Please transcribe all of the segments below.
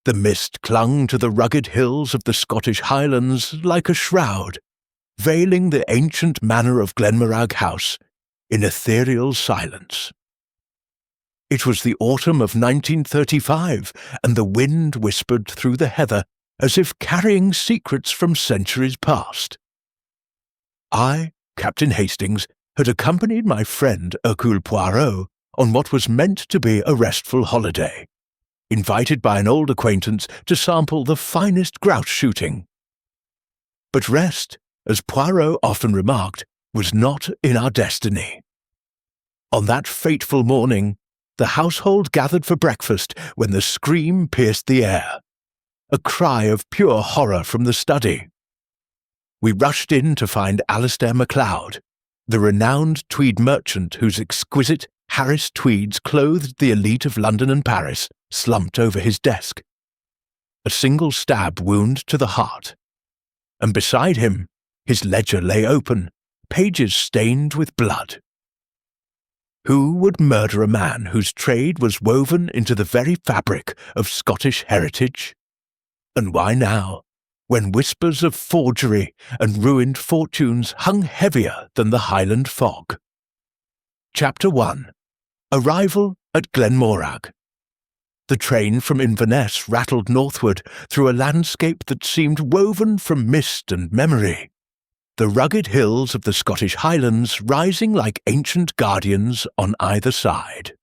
The mist clung to the rugged hills of the Scottish Highlands like a shroud, veiling the ancient manor of Glenmorag House in ethereal silence. It was the autumn of 1935, and the wind whispered through the heather as if carrying secrets from centuries past. I, Captain Hastings, had accompanied my friend Hercule Poirot on what was meant to be a restful holiday, invited by an old acquaintance to sample the finest grouse shooting. But rest, as Poirot often remarked, was not in our destiny. On that fateful morning, the household gathered for breakfast when the scream pierced the air, a cry of pure horror from the study. We rushed in to find Alistair MacLeod, the renowned Tweed merchant whose exquisite Harris tweeds clothed the elite of London and Paris, slumped over his desk. A single stab wound to the heart. And beside him, his ledger lay open, pages stained with blood. Who would murder a man whose trade was woven into the very fabric of Scottish heritage? And why now, when whispers of forgery and ruined fortunes hung heavier than the Highland fog? Chapter 1. Arrival at Glenmorag. The train from Inverness rattled northward through a landscape that seemed woven from mist and memory, the rugged hills of the Scottish Highlands rising like ancient guardians on either side.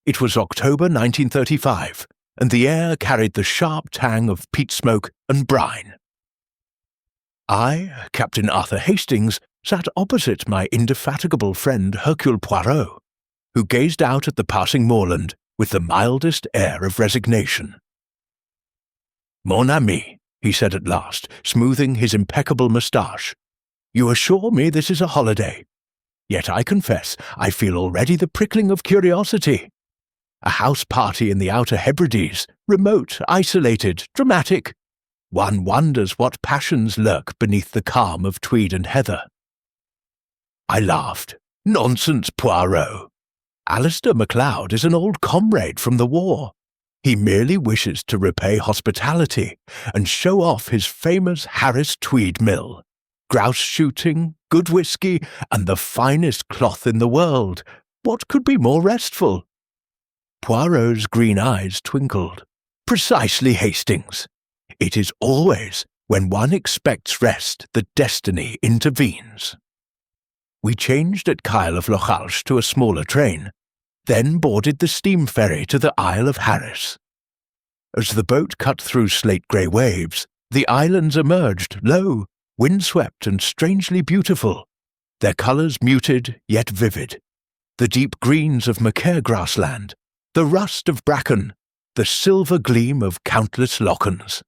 It was October 1935, and the air carried the sharp tang of peat smoke and brine. I, Captain Arthur Hastings, sat opposite my indefatigable friend Hercule Poirot, who gazed out at the passing moorland with the mildest air of resignation. "Mon ami," he said at last, smoothing his impeccable moustache, "you assure me this is a holiday. Yet I confess I feel already the prickling of curiosity. A house party in the Outer Hebrides, remote, isolated, dramatic. One wonders what passions lurk beneath the calm of Tweed and heather." I laughed. "Nonsense, Poirot. Alistair MacLeod is an old comrade from the war. He merely wishes to repay hospitality and show off his famous Harris Tweed mill. Grouse shooting, good whisky, and the finest cloth in the world. What could be more restful?" Poirot's green eyes twinkled. "Precisely, Hastings. It is always when one expects rest that destiny intervenes." We changed at Kyle of Lochalsh to a smaller train, then boarded the steam ferry to the Isle of Harris. As the boat cut through slate-grey waves, the islands emerged, low, windswept and strangely beautiful, their colours muted yet vivid, the deep greens of Macaire grassland, the rust of bracken, the silver gleam of countless lochans.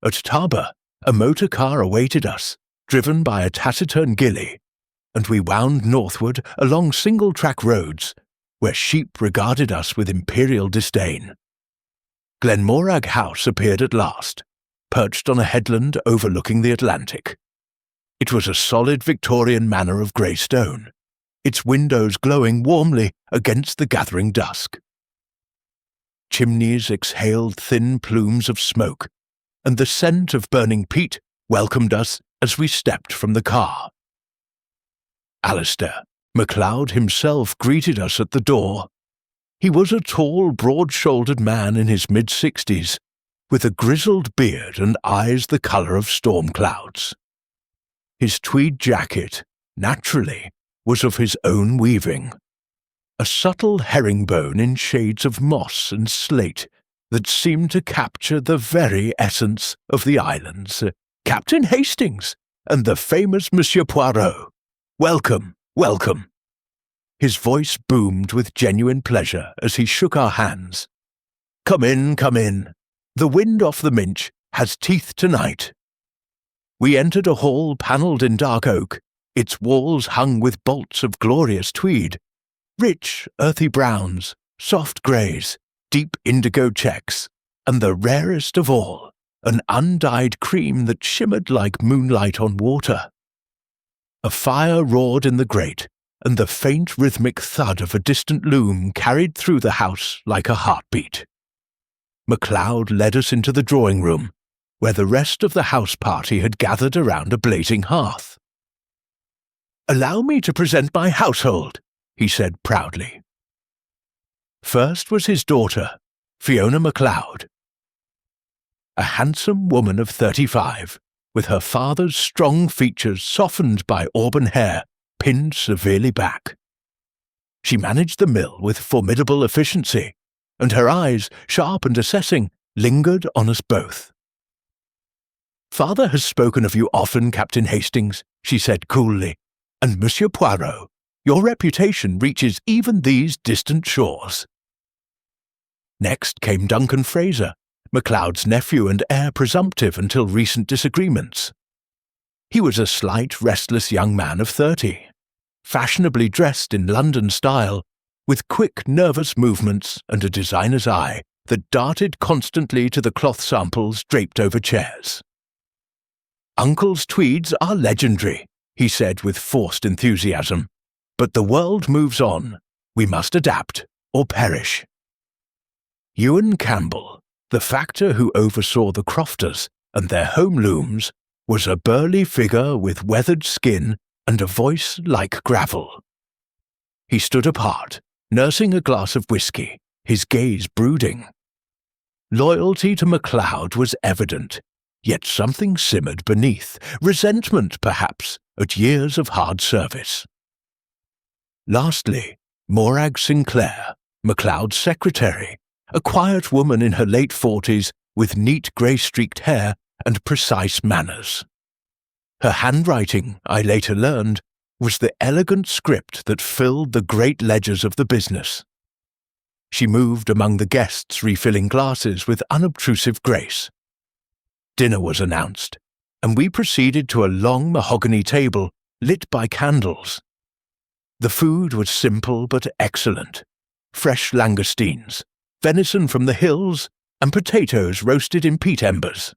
At Tarbes, a motor car awaited us, driven by a taciturn gillie, and we wound northward along single-track roads, where sheep regarded us with imperial disdain. Glenmorag House appeared at last, perched on a headland overlooking the Atlantic. It was a solid Victorian manor of grey stone, its windows glowing warmly against the gathering dusk. Chimneys exhaled thin plumes of smoke, and the scent of burning peat welcomed us as we stepped from the car. Alistair MacLeod himself greeted us at the door. He was a tall, broad-shouldered man in his mid-60s, with a grizzled beard and eyes the colour of storm clouds. His tweed jacket, naturally, was of his own weaving, a subtle herringbone in shades of moss and slate that seemed to capture the very essence of the islands. "Captain Hastings, and the famous Monsieur Poirot. Welcome, welcome." His voice boomed with genuine pleasure as he shook our hands. Come in. The wind off the Minch has teeth tonight." We entered a hall panelled in dark oak, its walls hung with bolts of glorious tweed, rich earthy browns, soft greys, deep indigo checks, and the rarest of all, an undyed cream that shimmered like moonlight on water. A fire roared in the grate, and the faint rhythmic thud of a distant loom carried through the house like a heartbeat. MacLeod led us into the drawing-room, where the rest of the house party had gathered around a blazing hearth. "Allow me to present my household," he said proudly. First was his daughter, Fiona MacLeod, a handsome woman of 35, with her father's strong features softened by auburn hair pinned severely back. She managed the mill with formidable efficiency, and her eyes, sharp and assessing, lingered on us both. "Father has spoken of you often, Captain Hastings," she said coolly, "and Monsieur Poirot, your reputation reaches even these distant shores." Next came Duncan Fraser, MacLeod's nephew and heir presumptive until recent disagreements. He was a slight, restless young man of 30, fashionably dressed in London style, with quick, nervous movements and a designer's eye that darted constantly to the cloth samples draped over chairs. "Uncle's tweeds are legendary," he said with forced enthusiasm, "but the world moves on. We must adapt or perish." Ewan Campbell, the factor who oversaw the crofters and their home looms, was a burly figure with weathered skin and a voice like gravel. He stood apart, nursing a glass of whisky, his gaze brooding. Loyalty to MacLeod was evident, yet something simmered beneath, resentment perhaps, at years of hard service. Lastly, Morag Sinclair, MacLeod's secretary, a quiet woman in her late 40s with neat grey-streaked hair and precise manners. Her handwriting, I later learned, was the elegant script that filled the great ledgers of the business. She moved among the guests refilling glasses with unobtrusive grace. Dinner was announced, and we proceeded to a long mahogany table lit by candles. The food was simple but excellent: fresh langoustines, venison from the hills, and potatoes roasted in peat embers.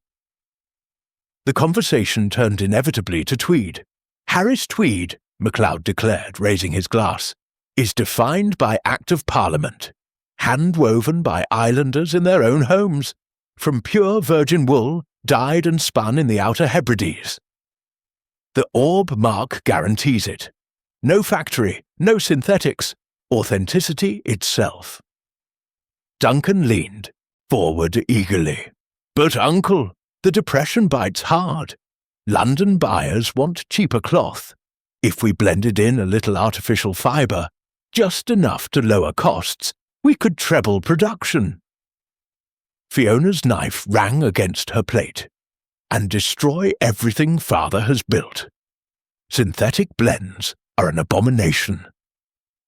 The conversation turned inevitably to Tweed. "Harris Tweed," MacLeod declared, raising his glass, "is defined by Act of Parliament, hand-woven by islanders in their own homes, from pure virgin wool, dyed and spun in the Outer Hebrides. The orb mark guarantees it. No factory, no synthetics, authenticity itself." Duncan leaned forward eagerly. "But, Uncle, the depression bites hard. London buyers want cheaper cloth. If we blended in a little artificial fibre, just enough to lower costs, we could treble production." Fiona's knife rang against her plate. "And destroy everything Father has built. Synthetic blends are an abomination.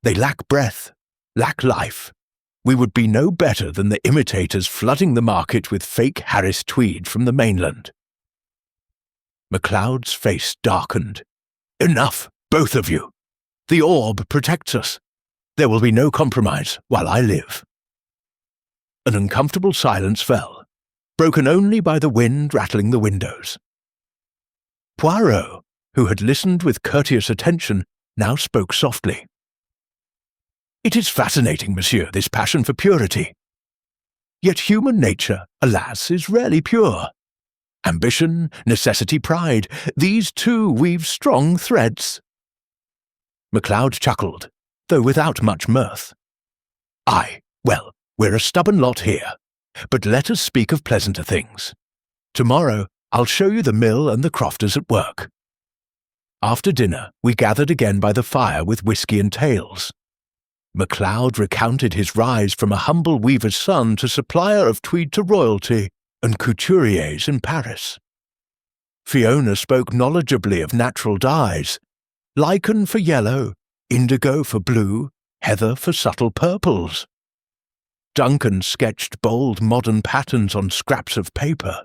They lack breath, lack life. We would be no better than the imitators flooding the market with fake Harris Tweed from the mainland." MacLeod's face darkened. "Enough, both of you. The orb protects us. There will be no compromise while I live." An uncomfortable silence fell, broken only by the wind rattling the windows. Poirot, who had listened with courteous attention, now spoke softly. "It is fascinating, monsieur, this passion for purity. Yet human nature, alas, is rarely pure. Ambition, necessity, pride, these too weave strong threads." MacLeod chuckled, though without much mirth. "Aye, well, we're a stubborn lot here, but let us speak of pleasanter things. Tomorrow I'll show you the mill and the crofters at work." After dinner, we gathered again by the fire with whisky and tales. MacLeod recounted his rise from a humble weaver's son to supplier of tweed to royalty and couturiers in Paris. Fiona spoke knowledgeably of natural dyes: lichen for yellow, indigo for blue, heather for subtle purples. Duncan sketched bold modern patterns on scraps of paper.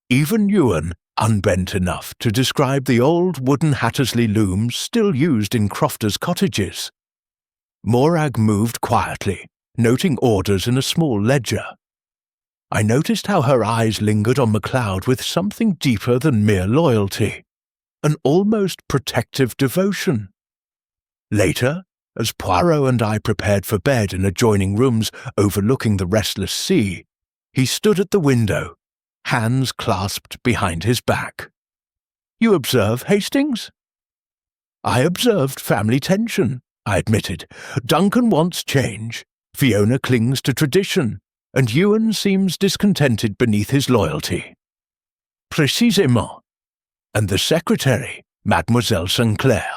Even Ewan unbent enough to describe the old wooden Hattersley looms still used in crofters' cottages. Morag moved quietly, noting orders in a small ledger. I noticed how her eyes lingered on MacLeod with something deeper than mere loyalty, an almost protective devotion. Later, as Poirot and I prepared for bed in adjoining rooms overlooking the restless sea, He stood at the window, hands clasped behind his back. "You observe, Hastings?" "I observed family tension," I admitted. "Duncan wants change, Fiona clings to tradition, and Ewan seems discontented beneath his loyalty." "Précisément. And the secretary, Mademoiselle Sinclair.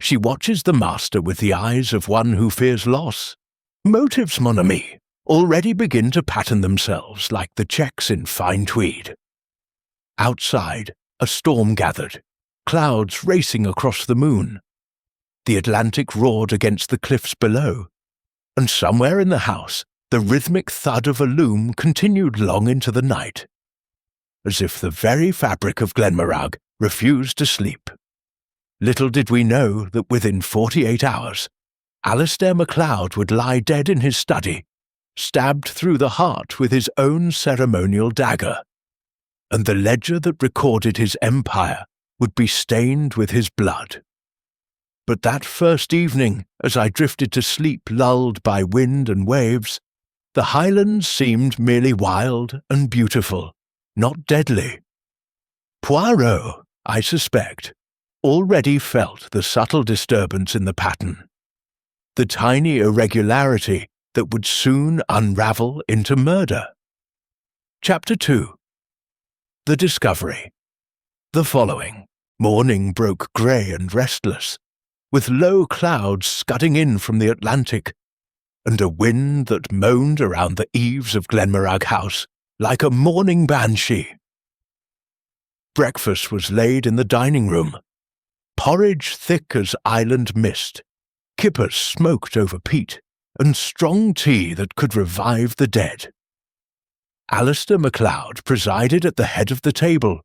She watches the master with the eyes of one who fears loss. Motives, mon ami, already begin to pattern themselves like the checks in fine tweed." Outside, a storm gathered, clouds racing across the moon. The Atlantic roared against the cliffs below, and somewhere in the house the rhythmic thud of a loom continued long into the night, as if the very fabric of Glenmorag refused to sleep. Little did we know that within 48 hours, Alistair MacLeod would lie dead in his study, stabbed through the heart with his own ceremonial dagger, and the ledger that recorded his empire would be stained with his blood. But that first evening, as I drifted to sleep lulled by wind and waves, the Highlands seemed merely wild and beautiful, not deadly. Poirot, I suspect, already felt the subtle disturbance in the pattern, the tiny irregularity that would soon unravel into murder. Chapter 2. The Discovery. The following morning broke grey and restless, with low clouds scudding in from the Atlantic, and a wind that moaned around the eaves of Glenmorag House like a mourning banshee. Breakfast was laid in the dining room, porridge thick as island mist, kippers smoked over peat, and strong tea that could revive the dead. Alistair MacLeod presided at the head of the table,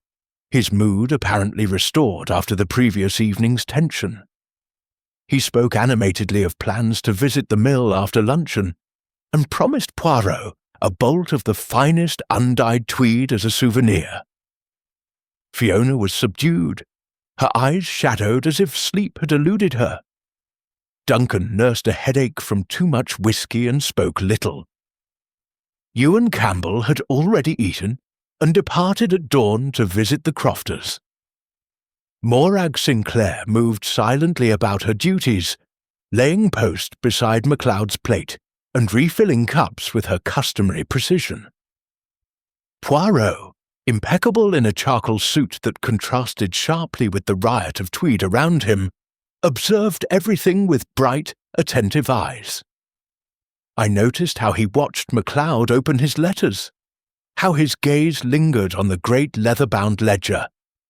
his mood apparently restored after the previous evening's tension. He spoke animatedly of plans to visit the mill after luncheon, and promised Poirot a bolt of the finest undyed tweed as a souvenir. Fiona was subdued, her eyes shadowed as if sleep had eluded her. Duncan nursed a headache from too much whisky and spoke little. Ewan Campbell had already eaten and departed at dawn to visit the Crofters. Morag Sinclair moved silently about her duties, laying post beside MacLeod's plate and refilling cups with her customary precision. Poirot, impeccable in a charcoal suit that contrasted sharply with the riot of tweed around him, observed everything with bright, attentive eyes. I noticed how he watched MacLeod open his letters, how his gaze lingered on the great leather-bound ledger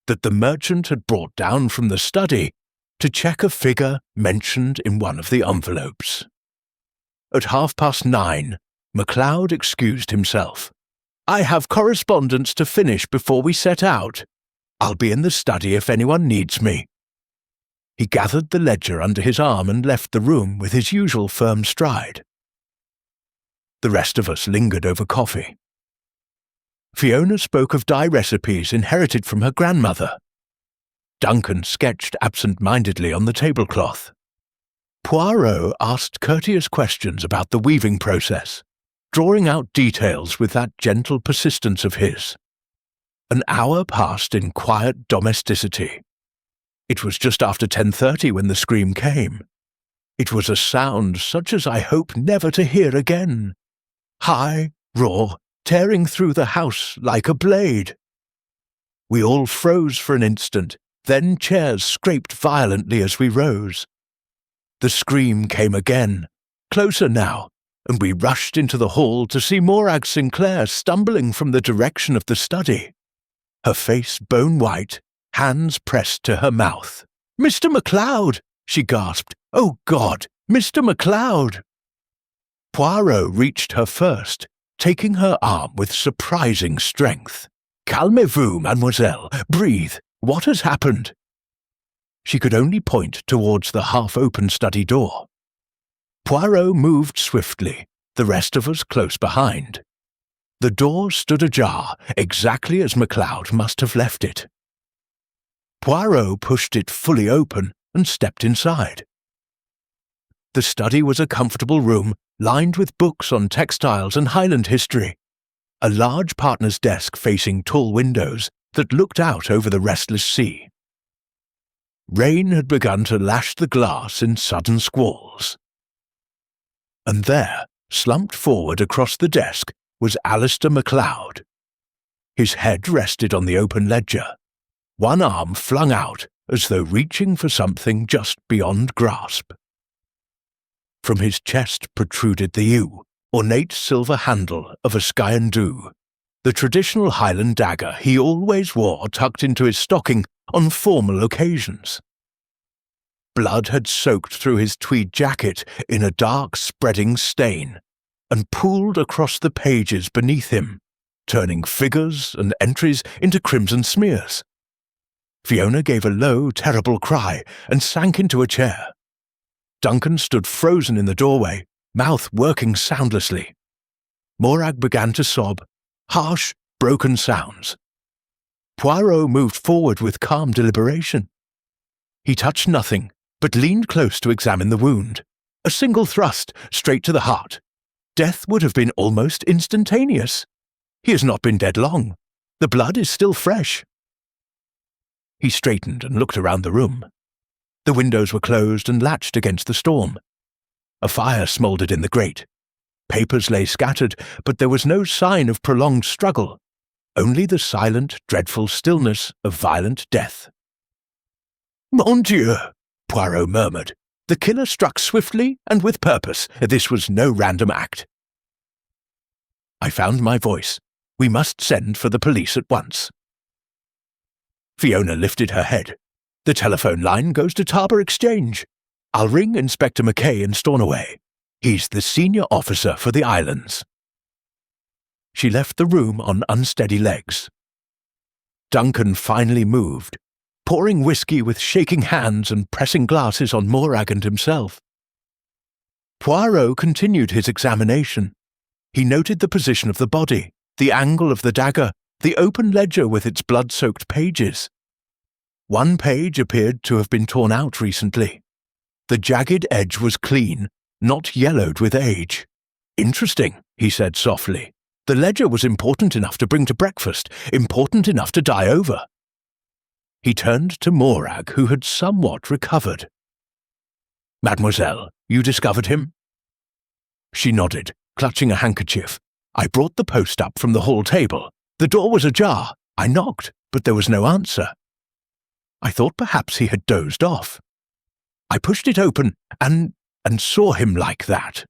that the merchant had brought down from the study to check a figure mentioned in one of the envelopes. At 9:30, MacLeod excused himself. "I have correspondence to finish before we set out. I'll be in the study if anyone needs me." He gathered the ledger under his arm and left the room with his usual firm stride. The rest of us lingered over coffee. Fiona spoke of dye recipes inherited from her grandmother. Duncan sketched absent-mindedly on the tablecloth. Poirot asked courteous questions about the weaving process, drawing out details with that gentle persistence of his. An hour passed in quiet domesticity. It was just after 10:30 when the scream came. It was a sound such as I hope never to hear again. High, raw, tearing through the house like a blade. We all froze for an instant, then chairs scraped violently as we rose. The scream came again, closer now, and we rushed into the hall to see Morag Sinclair stumbling from the direction of the study, her face bone-white, hands pressed to her mouth. "Mr. MacLeod!" she gasped. "Oh, God! Mr. MacLeod!" Poirot reached her first, taking her arm with surprising strength. "Calmez-vous, mademoiselle. Breathe. What has happened?" She could only point towards the half-open study door. Poirot moved swiftly, the rest of us close behind. The door stood ajar, exactly as MacLeod must have left it. Poirot pushed it fully open and stepped inside. The study was a comfortable room lined with books on textiles and Highland history, a large partner's desk facing tall windows that looked out over the restless sea. Rain had begun to lash the glass in sudden squalls. And there, slumped forward across the desk, was Alistair MacLeod. His head rested on the open ledger, one arm flung out as though reaching for something just beyond grasp. From his chest protruded the yew, ornate silver handle of a skyendu, the traditional Highland dagger he always wore tucked into his stocking on formal occasions. Blood had soaked through his tweed jacket in a dark spreading stain and pooled across the pages beneath him, turning figures and entries into crimson smears. Fiona gave a low, terrible cry and sank into a chair. Duncan stood frozen in the doorway, mouth working soundlessly. Morag began to sob, harsh, broken sounds. Poirot moved forward with calm deliberation. He touched nothing, but leaned close to examine the wound. A single thrust, straight to the heart. Death would have been almost instantaneous. He has not been dead long. The blood is still fresh. He straightened and looked around the room. The windows were closed and latched against the storm. A fire smouldered in the grate. Papers lay scattered, but there was no sign of prolonged struggle, only the silent, dreadful stillness of violent death. "Mon Dieu!" Poirot murmured. "The killer struck swiftly and with purpose. This was no random act." I found my voice. We must send for the police at once. Fiona lifted her head. "The telephone line goes to Tarboro Exchange. I'll ring Inspector Mackay in Stornoway. He's the senior officer for the Highlands." She left the room on unsteady legs. Duncan finally moved, pouring whiskey with shaking hands and pressing glasses on Morag and himself. Poirot continued his examination. He noted the position of the body, the angle of the dagger, the open ledger with its blood-soaked pages. One page appeared to have been torn out recently. The jagged edge was clean, not yellowed with age. "Interesting," he said softly. "The ledger was important enough to bring to breakfast, important enough to die over." He turned to Morag, who had somewhat recovered. "Mademoiselle, you discovered him?" She nodded, clutching a handkerchief. "I brought the post up from the hall table. The door was ajar. I knocked, but there was no answer. I thought perhaps he had dozed off. I pushed it open and saw him like that."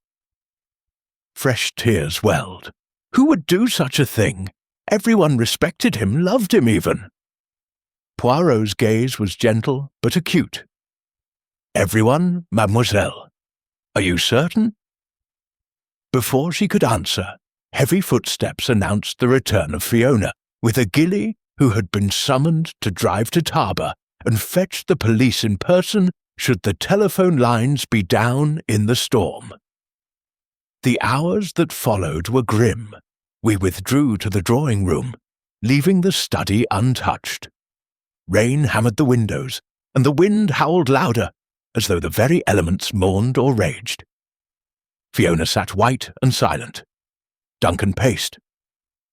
Fresh tears welled. Who would do such a thing? Everyone respected him, loved him even. Poirot's gaze was gentle but acute. "Everyone, mademoiselle. Are you certain?" Before she could answer, heavy footsteps announced the return of Fiona, with a ghillie who had been summoned to drive to Tarboro and fetch the police in person should the telephone lines be down in the storm. The hours that followed were grim. We withdrew to the drawing room, leaving the study untouched. Rain hammered the windows, and the wind howled louder, as though the very elements mourned or raged. Fiona sat white and silent. Duncan paced.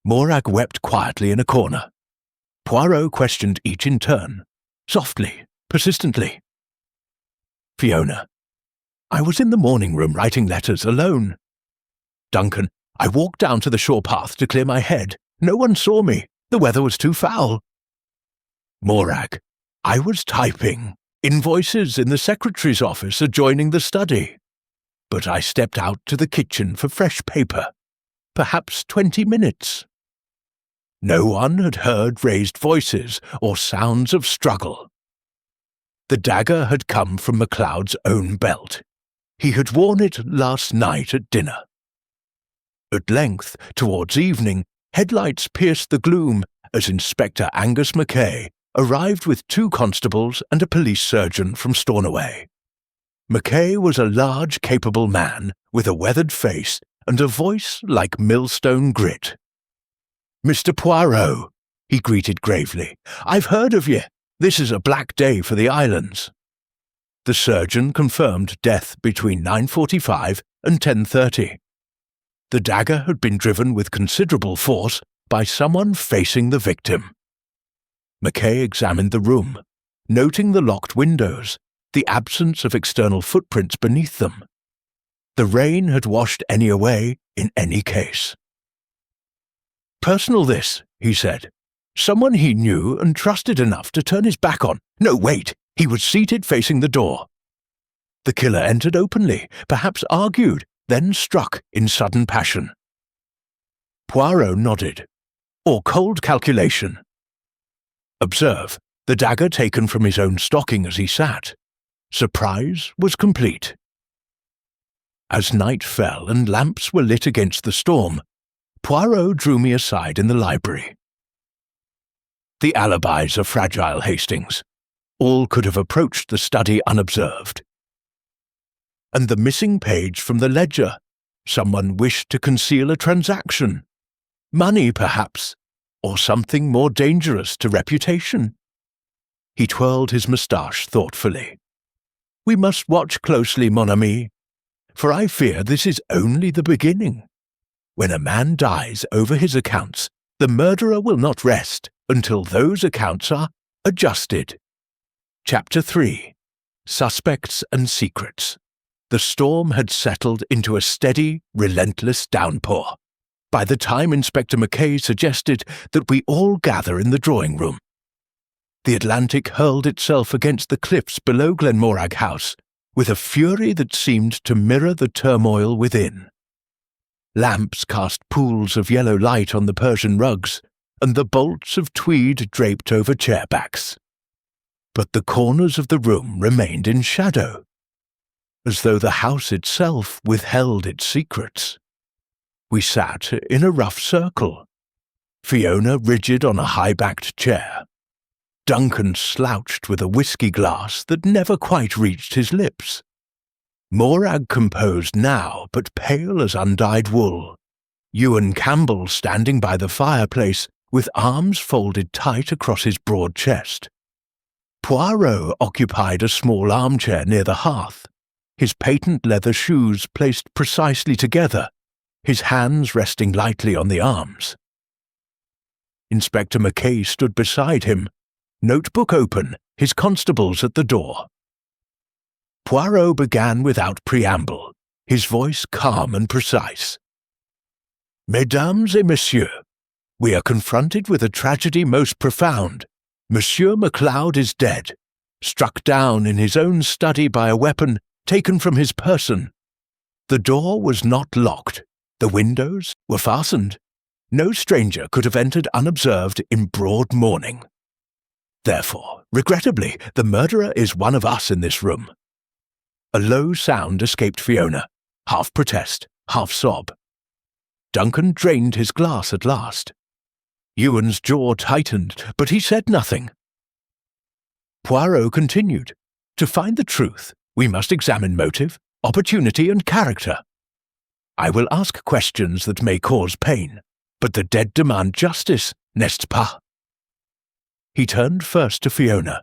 Morag wept quietly in a corner. Poirot questioned each in turn, softly, persistently. Fiona: "I was in the morning room writing letters alone." Duncan: "I walked down to the shore path to clear my head. No one saw me. The weather was too foul." Morag: "I was typing invoices in the secretary's office adjoining the study. But I stepped out to the kitchen for fresh paper. Perhaps 20 minutes. No one had heard raised voices or sounds of struggle. The dagger had come from MacLeod's own belt. He had worn it last night at dinner. At length, towards evening, headlights pierced the gloom as Inspector Angus Mackay arrived with 2 constables and a police surgeon from Stornoway. Mackay was a large, capable man with a weathered face and a voice like millstone grit. "Mr. Poirot," he greeted gravely, "I've heard of ye. This is a black day for the Highlands." The surgeon confirmed death between 9:45 and 10:30. The dagger had been driven with considerable force by someone facing the victim. Mackay examined the room, noting the locked windows, the absence of external footprints beneath them. The rain had washed any away in any case. "Personal this," he said. "Someone he knew and trusted enough to turn his back on. No, wait, he was seated facing the door. The killer entered openly, perhaps argued, then struck in sudden passion." Poirot nodded. "Or cold calculation. Observe, the dagger taken from his own stocking as he sat. Surprise was complete." As night fell and lamps were lit against the storm, Poirot drew me aside in the library. "The alibis are fragile, Hastings. All could have approached the study unobserved. And the missing page from the ledger. Someone wished to conceal a transaction. Money, perhaps, or something more dangerous to reputation." He twirled his moustache thoughtfully. "We must watch closely, mon ami, for I fear this is only the beginning. When a man dies over his accounts, the murderer will not rest until those accounts are adjusted." Chapter 3. Suspects and Secrets. The storm had settled into a steady, relentless downpour by the time Inspector Mackay suggested that we all gather in the drawing-room. The Atlantic hurled itself against the cliffs below Glenmorag House with a fury that seemed to mirror the turmoil within. Lamps cast pools of yellow light on the Persian rugs, and the bolts of tweed draped over chairbacks. But the corners of the room remained in shadow, as though the house itself withheld its secrets. We sat in a rough circle, Fiona rigid on a high-backed chair, Duncan slouched with a whisky glass that never quite reached his lips, Morag composed now but pale as undyed wool, Ewan Campbell standing by the fireplace with arms folded tight across his broad chest. Poirot occupied a small armchair near the hearth, his patent leather shoes placed precisely together, his hands resting lightly on the arms. Inspector Mackay stood beside him, notebook open, his constables at the door. Poirot began without preamble, his voice calm and precise. "Mesdames et messieurs, we are confronted with a tragedy most profound. Monsieur MacLeod is dead, struck down in his own study by a weapon taken from his person. The door was not locked. The windows were fastened. No stranger could have entered unobserved in broad morning. Therefore, regrettably, the murderer is one of us in this room." A low sound escaped Fiona, half protest, half sob. Duncan drained his glass at last. Ewan's jaw tightened, but he said nothing. Poirot continued. "To find the truth, we must examine motive, opportunity, and character. I will ask questions that may cause pain, but the dead demand justice, n'est-ce pas?" He turned first to Fiona.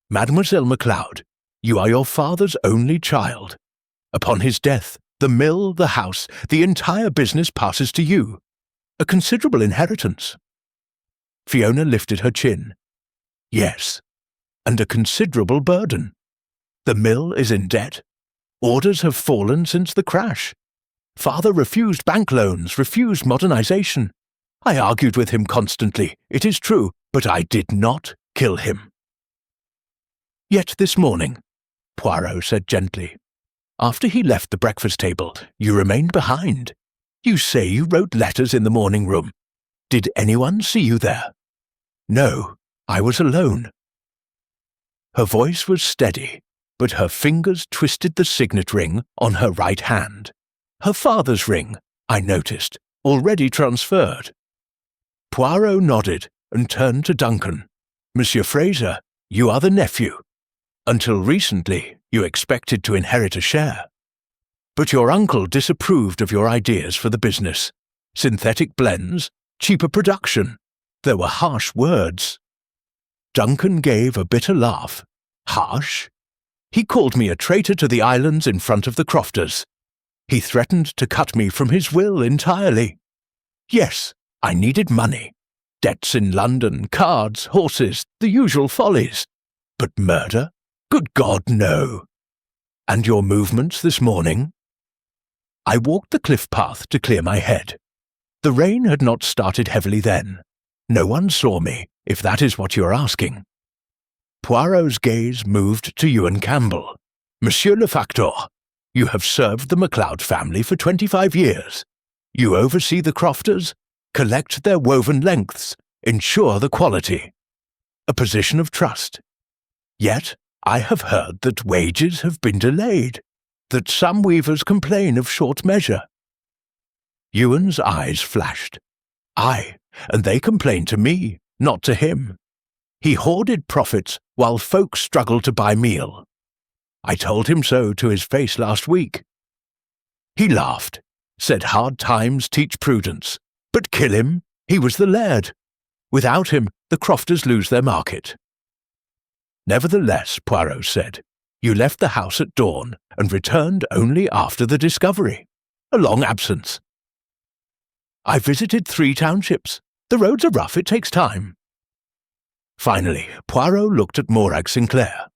"Mademoiselle MacLeod, you are your father's only child. Upon his death, the mill, the house, the entire business passes to you. A considerable inheritance." Fiona lifted her chin. "Yes, and a considerable burden. The mill is in debt. Orders have fallen since the crash. Father refused bank loans, refused modernization. I argued with him constantly, it is true, but I did not kill him." "Yet this morning," Poirot said gently, "after he left the breakfast table, you remained behind. You say you wrote letters in the morning room. Did anyone see you there?" "No, I was alone." Her voice was steady, but her fingers twisted the signet ring on her right hand. Her father's ring, I noticed, already transferred. Poirot nodded and turned to Duncan. "Monsieur Fraser, you are the nephew. Until recently, you expected to inherit a share. But your uncle disapproved of your ideas for the business. Synthetic blends, cheaper production. There were harsh words." Duncan gave a bitter laugh. "Harsh? He called me a traitor to the islands in front of the crofters. He threatened to cut me from his will entirely. Yes, I needed money. Debts in London, cards, horses, the usual follies. But murder? Good God, no. And your movements this morning? I walked the cliff path to clear my head. The rain had not started heavily then. No one saw me, if that is what you are asking. Poirot's gaze moved to Ewan Campbell. Monsieur le Facteur, you have served the MacLeod family for 25 years. You oversee the crofters, collect their woven lengths, ensure the quality. A position of trust. Yet I have heard that wages have been delayed, that some weavers complain of short measure. Ewan's eyes flashed. Aye, and they complained to me, not to him. He hoarded profits while folk struggled to buy meal. I told him so to his face last week. He laughed, said hard times teach prudence, but kill him, he was the laird. Without him, the crofters lose their market. Nevertheless, Poirot said, you left the house at dawn and returned only after the discovery. A long absence. I visited 3 townships. The roads are rough, it takes time. Finally, Poirot looked at Morag Sinclair.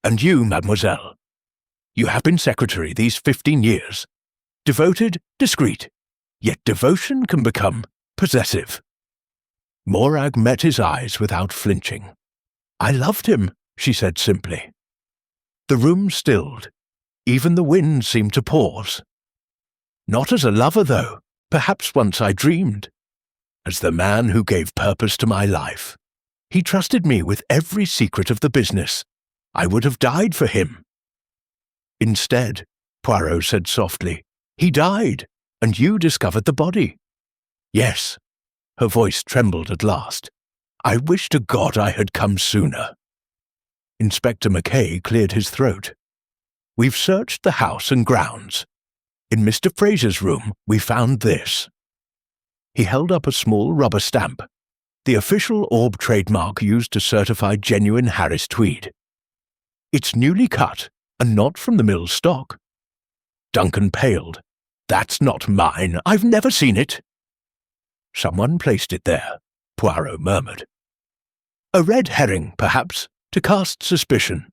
And you, mademoiselle, you have been secretary these 15 years. Devoted, discreet, yet devotion can become possessive. Morag met his eyes without flinching. I loved him, she said simply. The room stilled. Even the wind seemed to pause. Not as a lover, though. Perhaps once I dreamed. As the man who gave purpose to my life. He trusted me with every secret of the business. I would have died for him. Instead, Poirot said softly, he died, and you discovered the body. Yes. Her voice trembled at last. I wish to God I had come sooner. Inspector Mackay cleared his throat. We've searched the house and grounds. In Mr. Fraser's room, we found this. He held up a small rubber stamp, the official orb trademark used to certify genuine Harris Tweed. It's newly cut, and not from the mill's stock. Duncan paled. That's not mine. I've never seen it. Someone placed it there, Poirot murmured. A red herring, perhaps, to cast suspicion.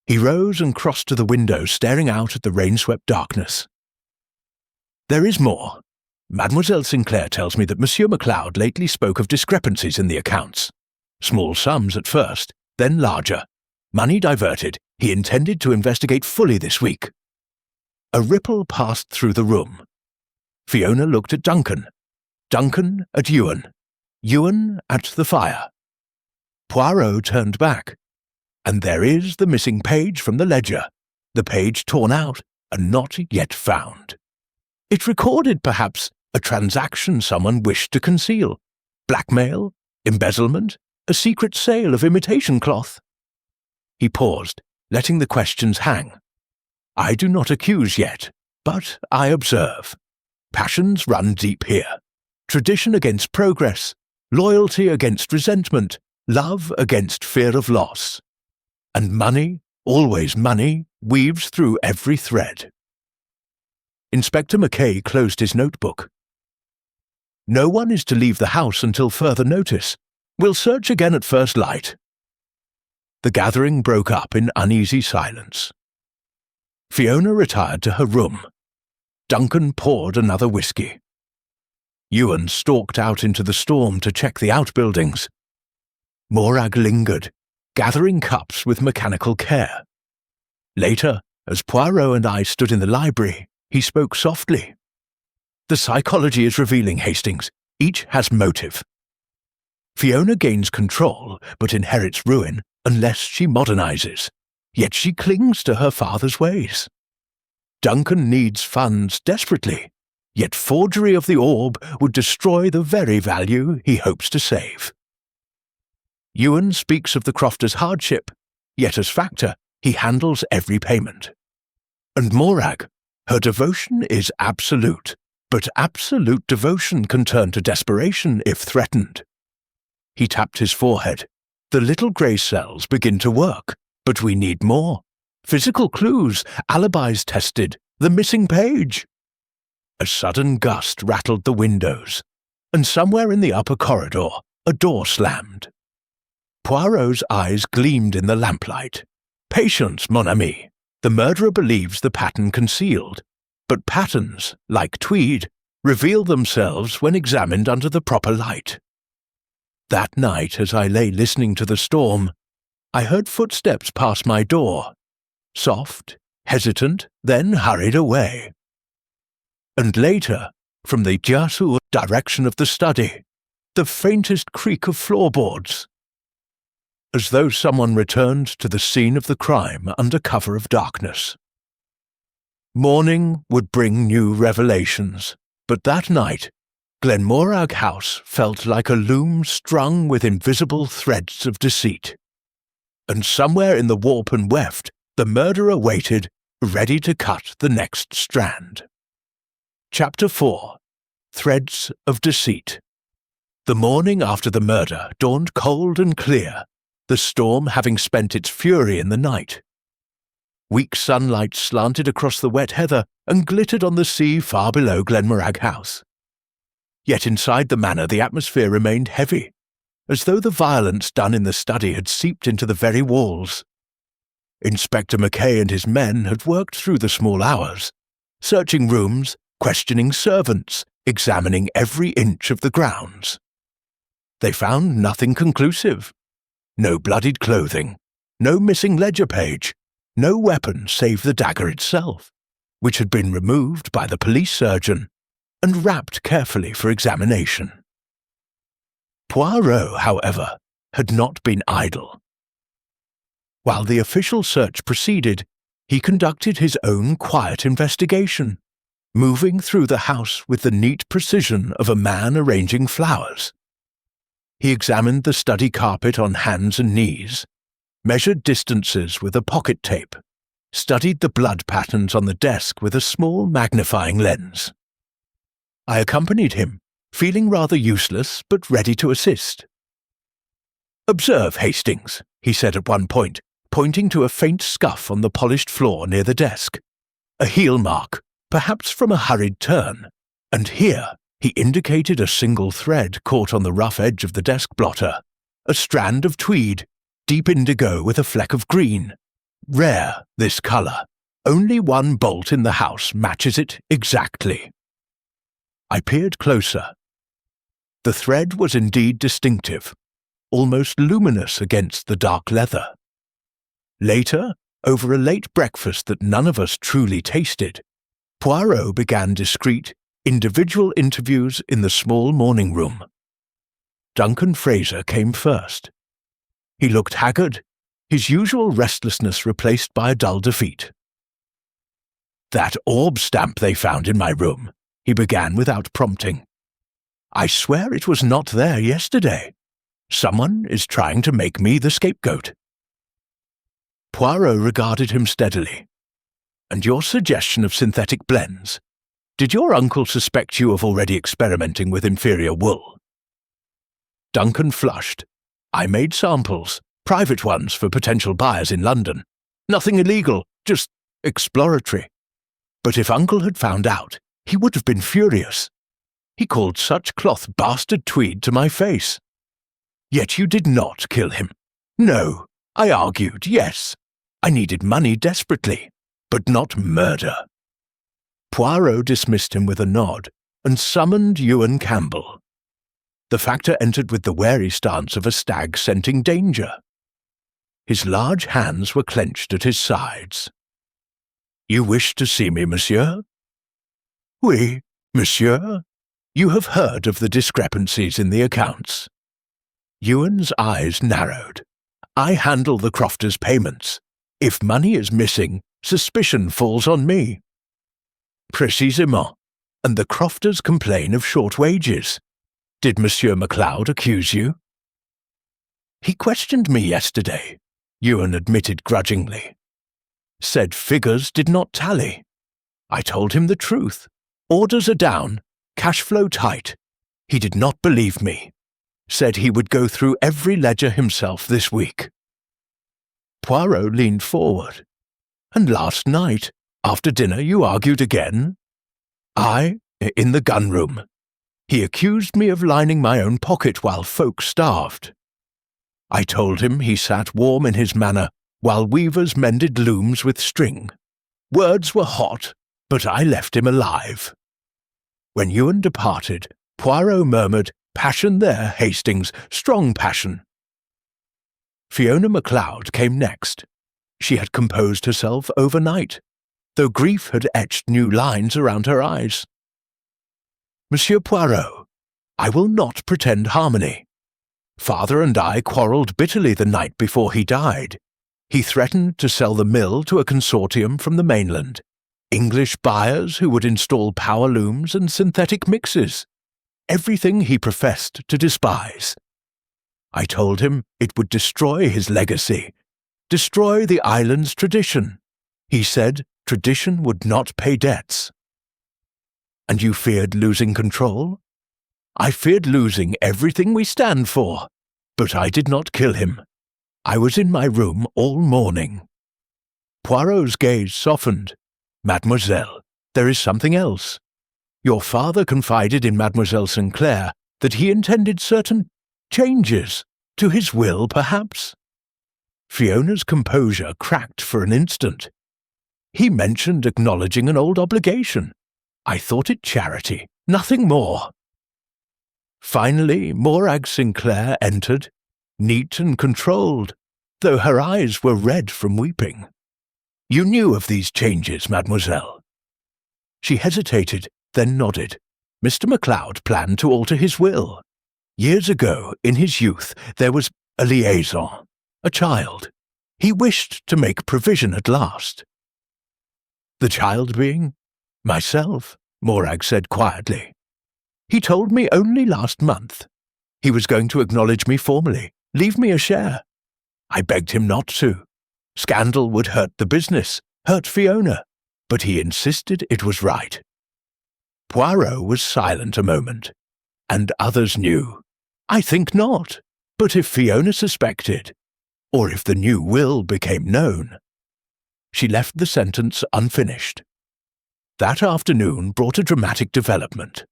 He rose and crossed to the window, staring out at the rain-swept darkness. There is more. Mademoiselle Sinclair tells me that Monsieur MacLeod lately spoke of discrepancies in the accounts. Small sums at first, then larger. Money diverted. He intended to investigate fully this week. A ripple passed through the room. Fiona looked at Duncan. Duncan at Ewan. Ewan at the fire. Poirot turned back. And there is the missing page from the ledger, the page torn out and not yet found. It recorded, perhaps, a transaction someone wished to conceal. Blackmail, embezzlement, a secret sale of imitation cloth. He paused, letting the questions hang. I do not accuse yet, but I observe. Passions run deep here. Tradition against progress, loyalty against resentment, love against fear of loss. And money, always money, weaves through every thread. Inspector Mackay closed his notebook. No one is to leave the house until further notice. We'll search again at first light. The gathering broke up in uneasy silence. Fiona retired to her room. Duncan poured another whisky. Ewan stalked out into the storm to check the outbuildings. Morag lingered, gathering cups with mechanical care. Later, as Poirot and I stood in the library, he spoke softly. The psychology is revealing, Hastings. Each has motive. Fiona gains control, but inherits ruin unless she modernizes. Yet she clings to her father's ways. Duncan needs funds desperately, yet forgery of the orb would destroy the very value he hopes to save. Ewan speaks of the crofter's hardship, yet as factor, he handles every payment. And Morag, her devotion is absolute, but absolute devotion can turn to desperation if threatened. He tapped his forehead. The little grey cells begin to work, but we need more. Physical clues, alibis tested, the missing page. A sudden gust rattled the windows, and somewhere in the upper corridor, a door slammed. Poirot's eyes gleamed in the lamplight. Patience, mon ami. The murderer believes the pattern concealed, but patterns, like Tweed, reveal themselves when examined under the proper light. That night, as I lay listening to the storm, I heard footsteps pass my door, soft, hesitant, then hurried away. And later, from the Jiasu direction of the study, the faintest creak of floorboards, as though someone returned to the scene of the crime under cover of darkness. Morning would bring new revelations, but that night, Glenmorag House felt like a loom strung with invisible threads of deceit. And somewhere in the warp and weft, the murderer waited, ready to cut the next strand. Chapter 4. Threads of Deceit. The morning after the murder dawned cold and clear, the storm having spent its fury in the night. Weak sunlight slanted across the wet heather and glittered on the sea far below Glenmorag House. Yet inside the manor the atmosphere remained heavy, as though the violence done in the study had seeped into the very walls. Inspector Mackay and his men had worked through the small hours, searching rooms, questioning servants, examining every inch of the grounds. They found nothing conclusive. No bloodied clothing, no missing ledger page, no weapon save the dagger itself, which had been removed by the police surgeon and wrapped carefully for examination. Poirot, however, had not been idle. While the official search proceeded, he conducted his own quiet investigation, moving through the house with the neat precision of a man arranging flowers. He examined the study carpet on hands and knees, measured distances with a pocket tape, studied the blood patterns on the desk with a small magnifying lens. I accompanied him, feeling rather useless but ready to assist. "Observe, Hastings," he said at one point, pointing to a faint scuff on the polished floor near the desk. "A heel mark, perhaps from a hurried turn, and here," he indicated a single thread caught on the rough edge of the desk blotter, "a strand of tweed, deep indigo with a fleck of green. Rare, this colour. Only one bolt in the house matches it exactly." I peered closer. The thread was indeed distinctive, almost luminous against the dark leather. Later, over a late breakfast that none of us truly tasted, Poirot began discreet, individual interviews in the small morning room. Duncan Fraser came first. He looked haggard, his usual restlessness replaced by a dull defeat. "That orb stamp they found in my room," he began without prompting. "I swear it was not there yesterday. Someone is trying to make me the scapegoat." Poirot regarded him steadily. "And your suggestion of synthetic blends? Did your uncle suspect you of already experimenting with inferior wool?" Duncan flushed. "I made samples, private ones for potential buyers in London. Nothing illegal, just exploratory. But if Uncle had found out, he would have been furious. He called such cloth bastard Tweed to my face. Yet you did not kill him. No, I argued, yes. I needed money desperately, but not murder." Poirot dismissed him with a nod and summoned Ewan Campbell. The factor entered with the wary stance of a stag scenting danger. His large hands were clenched at his sides. "You wish to see me, monsieur?" "Oui, monsieur. You have heard of the discrepancies in the accounts." Ewan's eyes narrowed. "I handle the crofters' payments. If money is missing, suspicion falls on me." "Précisément. And the crofters complain of short wages. Did Monsieur MacLeod accuse you?" "He questioned me yesterday," Ewan admitted grudgingly. "Said figures did not tally. I told him the truth. Orders are down, cash flow tight. He did not believe me. Said he would go through every ledger himself this week." Poirot leaned forward. And last night, after dinner, you argued again?" In the gun room. He accused me of lining my own pocket while folk starved. I told him he sat warm in his manor while weavers mended looms with string. Words were hot, but I left him alive. When Ewan departed, Poirot murmured, "Passion there, Hastings, strong passion." Fiona MacLeod came next. She had composed herself overnight, though grief had etched new lines around her eyes. "Monsieur Poirot, I will not pretend harmony. Father and I quarrelled bitterly the night before he died. He threatened to sell the mill to a consortium from the mainland, English buyers who would install power looms and synthetic mixes, everything he professed to despise. I told him it would destroy his legacy, destroy the island's tradition. He said tradition would not pay debts." "And you feared losing control?" "I feared losing everything we stand for, but I did not kill him. I was in my room all morning." Poirot's gaze softened. "Mademoiselle, there is something else. Your father confided in Mademoiselle Sinclair that he intended certain changes to his will, perhaps?" Fiona's composure cracked for an instant. "He mentioned acknowledging an old obligation. I thought it charity, nothing more." Finally, Morag Sinclair entered, neat and controlled, though her eyes were red from weeping. "You knew of these changes, mademoiselle?" She hesitated, then nodded. "Mr. MacLeod planned to alter his will. Years ago, in his youth, there was a liaison, a child. He wished to make provision at last." "The child being?" "Myself," Morag said quietly. "He told me only last month. He was going to acknowledge me formally, leave me a share. I begged him not to. Scandal would hurt the business, hurt Fiona, but he insisted it was right." Poirot was silent a moment. "And others knew?" "I think not. But if Fiona suspected, or if the new will became known—" She left the sentence unfinished. That afternoon brought a dramatic development.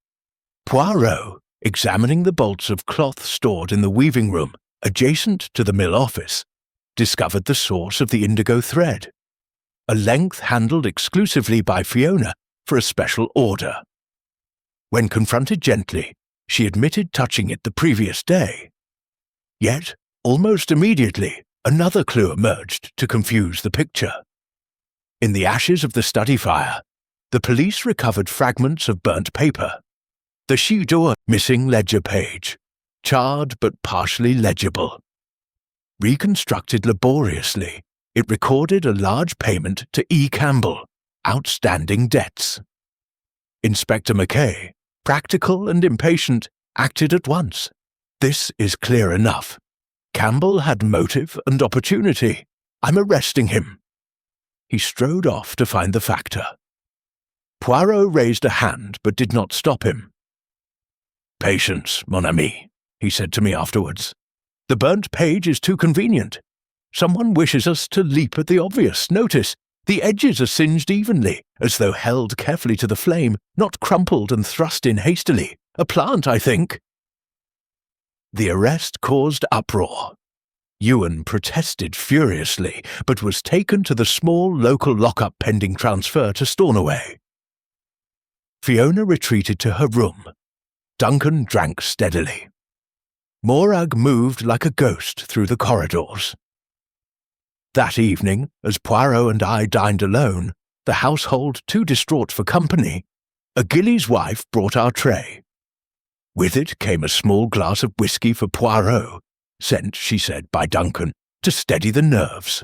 Poirot, examining the bolts of cloth stored in the weaving room adjacent to the mill office, discovered the source of the indigo thread, a length handled exclusively by Fiona for a special order. When confronted gently, she admitted touching it the previous day. Yet, almost immediately, another clue emerged to confuse the picture. In the ashes of the study fire, the police recovered fragments of burnt paper, the Shidor missing ledger page, charred but partially legible. Reconstructed laboriously, it recorded a large payment to E. Campbell, outstanding debts. Inspector Mackay, practical and impatient, acted at once. "This is clear enough. Campbell had motive and opportunity. I'm arresting him." He strode off to find the factor. Poirot raised a hand but did not stop him. "Patience, mon ami," he said to me afterwards. "The burnt page is too convenient. Someone wishes us to leap at the obvious. Notice, the edges are singed evenly, as though held carefully to the flame, not crumpled and thrust in hastily. A plant, I think." The arrest caused uproar. Ewan protested furiously, but was taken to the small local lockup pending transfer to Stornoway. Fiona retreated to her room. Duncan drank steadily. Morag moved like a ghost through the corridors. That evening, as Poirot and I dined alone, the household too distraught for company, a gillie's wife brought our tray. With it came a small glass of whisky for Poirot, sent, she said, by Duncan, to steady the nerves.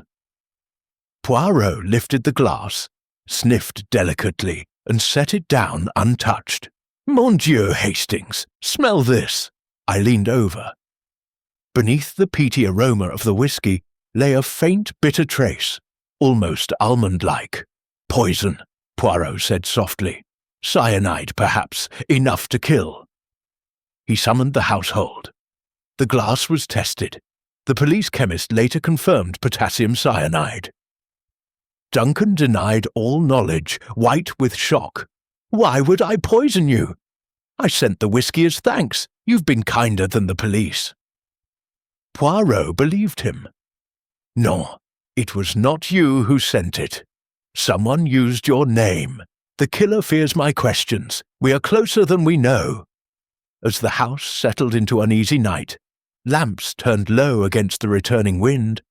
Poirot lifted the glass, sniffed delicately, and set it down untouched. "Mon Dieu, Hastings, smell this!" I leaned over. Beneath the peaty aroma of the whisky lay a faint bitter trace, almost almond-like. "Poison," Poirot said softly. "Cyanide, perhaps, enough to kill." He summoned the household. The glass was tested. The police chemist later confirmed potassium cyanide. Duncan denied all knowledge, white with shock. "Why would I poison you? I sent the whiskey as thanks. You've been kinder than the police." Poirot believed him. "No, it was not you who sent it. Someone used your name. The killer fears my questions. We are closer than we know." As the house settled into uneasy night, lamps turned low against the returning wind,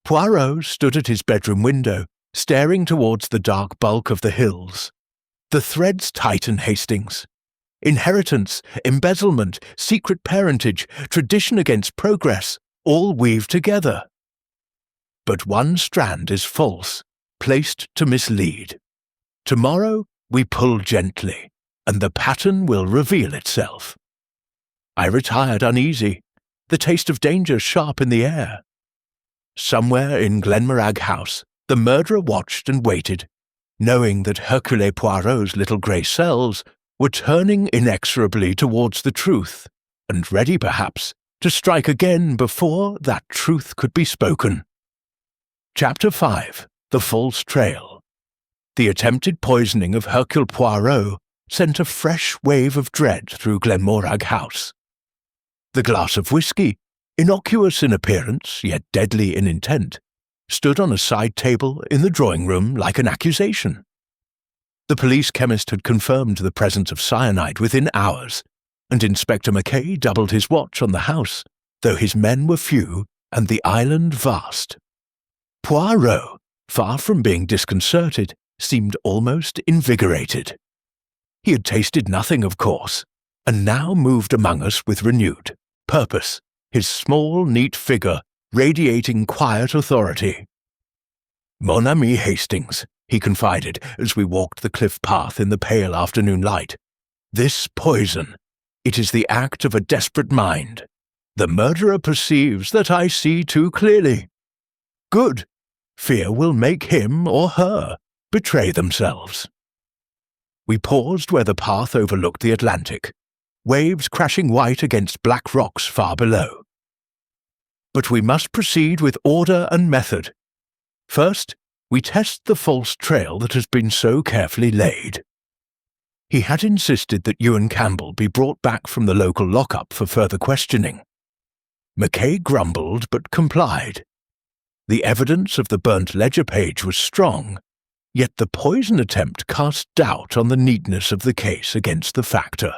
Poirot stood at his bedroom window, staring towards the dark bulk of the hills. The threads tighten, Hastings. Inheritance, embezzlement, secret parentage, tradition against progress, all weave together. But one strand is false, placed to mislead. Tomorrow we pull gently, and the pattern will reveal itself. I retired uneasy, the taste of danger sharp in the air. Somewhere in Glenmorag House, the murderer watched and waited, knowing that Hercule Poirot's little grey cells were turning inexorably towards the truth, and ready, perhaps, to strike again before that truth could be spoken. Chapter 5. The False Trail. The attempted poisoning of Hercule Poirot sent a fresh wave of dread through Glenmorag House. The glass of whisky, innocuous in appearance, yet deadly in intent, stood on a side table in the drawing-room like an accusation. The police chemist had confirmed the presence of cyanide within hours, and Inspector Mackay doubled his watch on the house, though his men were few and the island vast. Poirot, far from being disconcerted, seemed almost invigorated. He had tasted nothing, of course, and now moved among us with renewed purpose, his small, neat figure radiating quiet authority. "Mon ami Hastings," he confided as we walked the cliff path in the pale afternoon light, "this poison, it is the act of a desperate mind. The murderer perceives that I see too clearly. Good. Fear will make him or her betray themselves." We paused where the path overlooked the Atlantic, waves crashing white against black rocks far below. But we must proceed with order and method. First, we test the false trail that has been so carefully laid. He had insisted that Ewan Campbell be brought back from the local lockup for further questioning. Mackay grumbled but complied. The evidence of the burnt ledger page was strong, yet the poison attempt cast doubt on the neatness of the case against the factor.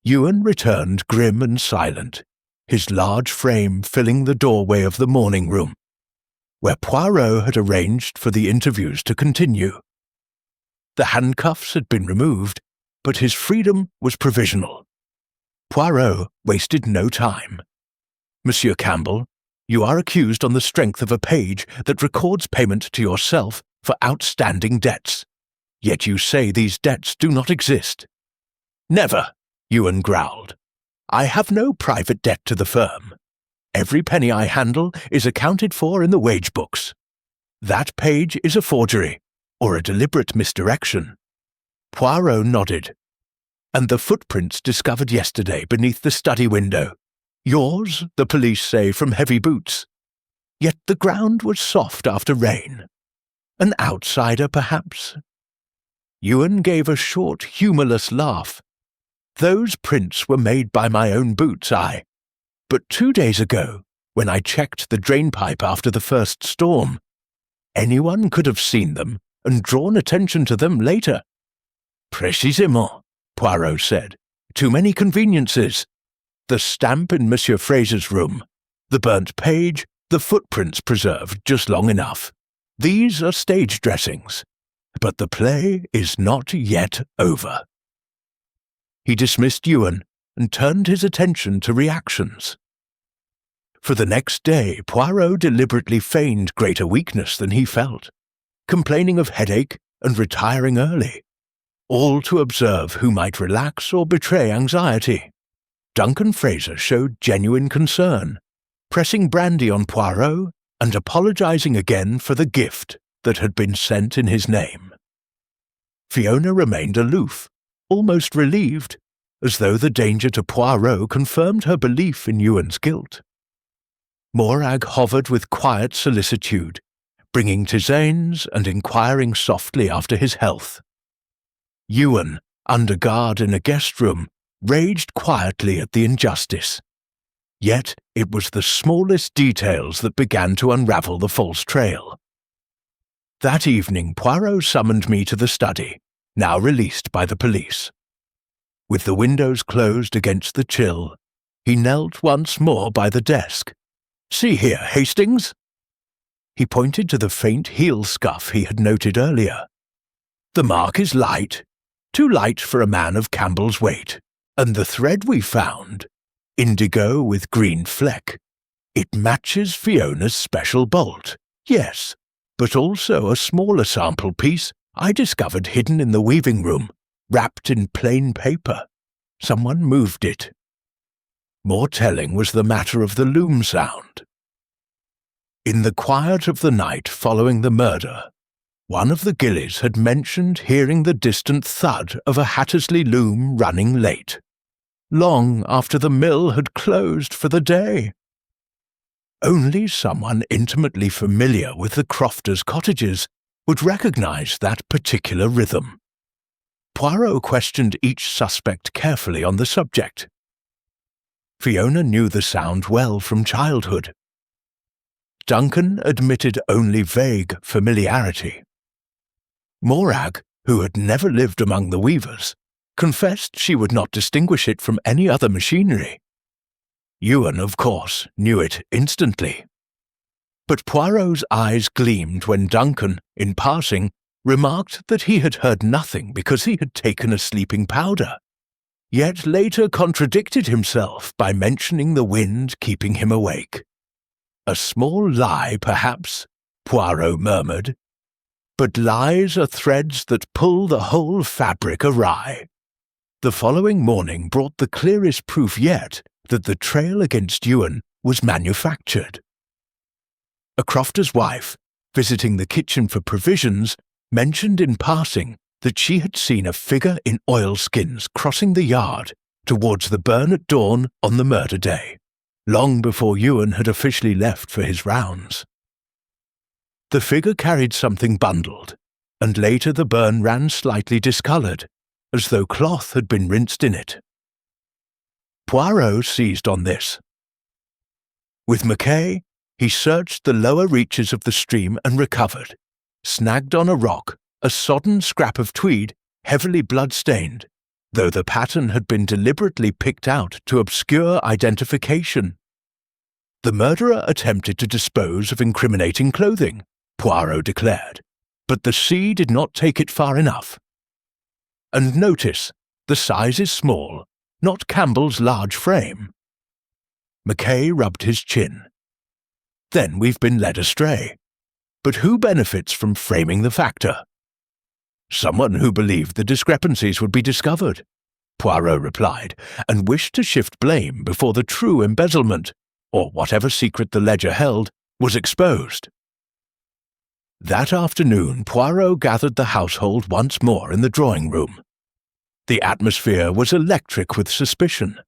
Ewan returned grim and silent, his large frame filling the doorway of the morning room, where Poirot had arranged for the interviews to continue. The handcuffs had been removed, but his freedom was provisional. Poirot wasted no time. "Monsieur Campbell, you are accused on the strength of a page that records payment to yourself for outstanding debts. Yet you say these debts do not exist." "Never," Ewan growled. "I have no private debt to the firm. Every penny I handle is accounted for in the wage books. That page is a forgery, or a deliberate misdirection." Poirot nodded. "And the footprints discovered yesterday beneath the study window. Yours, the police say, from heavy boots. Yet the ground was soft after rain. An outsider, perhaps?" Ewan gave a short, humourless laugh. "Those prints were made by my own boots, but 2 days ago, when I checked the drainpipe after the first storm, anyone could have seen them and drawn attention to them later." "Précisément," Poirot said. "Too many conveniences. The stamp in Monsieur Fraser's room, the burnt page, the footprints preserved just long enough. These are stage dressings. But the play is not yet over." He dismissed Ewan and turned his attention to reactions. For the next day, Poirot deliberately feigned greater weakness than he felt, complaining of headache and retiring early, all to observe who might relax or betray anxiety. Duncan Fraser showed genuine concern, pressing brandy on Poirot and apologizing again for the gift that had been sent in his name. Fiona remained aloof, almost relieved, as though the danger to Poirot confirmed her belief in Ewan's guilt. Morag hovered with quiet solicitude, bringing tisanes and inquiring softly after his health. Ewan, under guard in a guest room, raged quietly at the injustice. Yet it was the smallest details that began to unravel the false trail. That evening Poirot summoned me to the study, now released by the police. With the windows closed against the chill, he knelt once more by the desk. "See here, Hastings." He pointed to the faint heel scuff he had noted earlier. "The mark is light, too light for a man of Campbell's weight, and the thread we found, indigo with green fleck, it matches Fiona's special bolt, yes, but also a smaller sample piece I discovered hidden in the weaving room, wrapped in plain paper. Someone moved it." More telling was the matter of the loom sound. In the quiet of the night following the murder, one of the Gillies had mentioned hearing the distant thud of a Hattersley loom running late, long after the mill had closed for the day. Only someone intimately familiar with the Crofters' cottages would recognize that particular rhythm. Poirot questioned each suspect carefully on the subject. Fiona knew the sound well from childhood. Duncan admitted only vague familiarity. Morag, who had never lived among the weavers, confessed she would not distinguish it from any other machinery. Ewan, of course, knew it instantly. But Poirot's eyes gleamed when Duncan, in passing, remarked that he had heard nothing because he had taken a sleeping powder, yet later contradicted himself by mentioning the wind keeping him awake. "A small lie, perhaps," Poirot murmured, "but lies are threads that pull the whole fabric awry." The following morning brought the clearest proof yet that the trail against Ewan was manufactured. A crofter's wife, visiting the kitchen for provisions, mentioned in passing that she had seen a figure in oilskins crossing the yard towards the burn at dawn on the murder day, long before Ewan had officially left for his rounds. The figure carried something bundled, and later the burn ran slightly discoloured, as though cloth had been rinsed in it. Poirot seized on this. With Mackay, he searched the lower reaches of the stream and recovered, snagged on a rock, a sodden scrap of tweed, heavily blood-stained, though the pattern had been deliberately picked out to obscure identification. The murderer attempted to dispose of incriminating clothing, Poirot declared, but the sea did not take it far enough. And notice, the size is small, not Campbell's large frame. Mackay rubbed his chin. Then we've been led astray. But who benefits from framing the factor? Someone who believed the discrepancies would be discovered, Poirot replied, and wished to shift blame before the true embezzlement, or whatever secret the ledger held, was exposed. That afternoon Poirot gathered the household once more in the drawing-room. The atmosphere was electric with suspicion.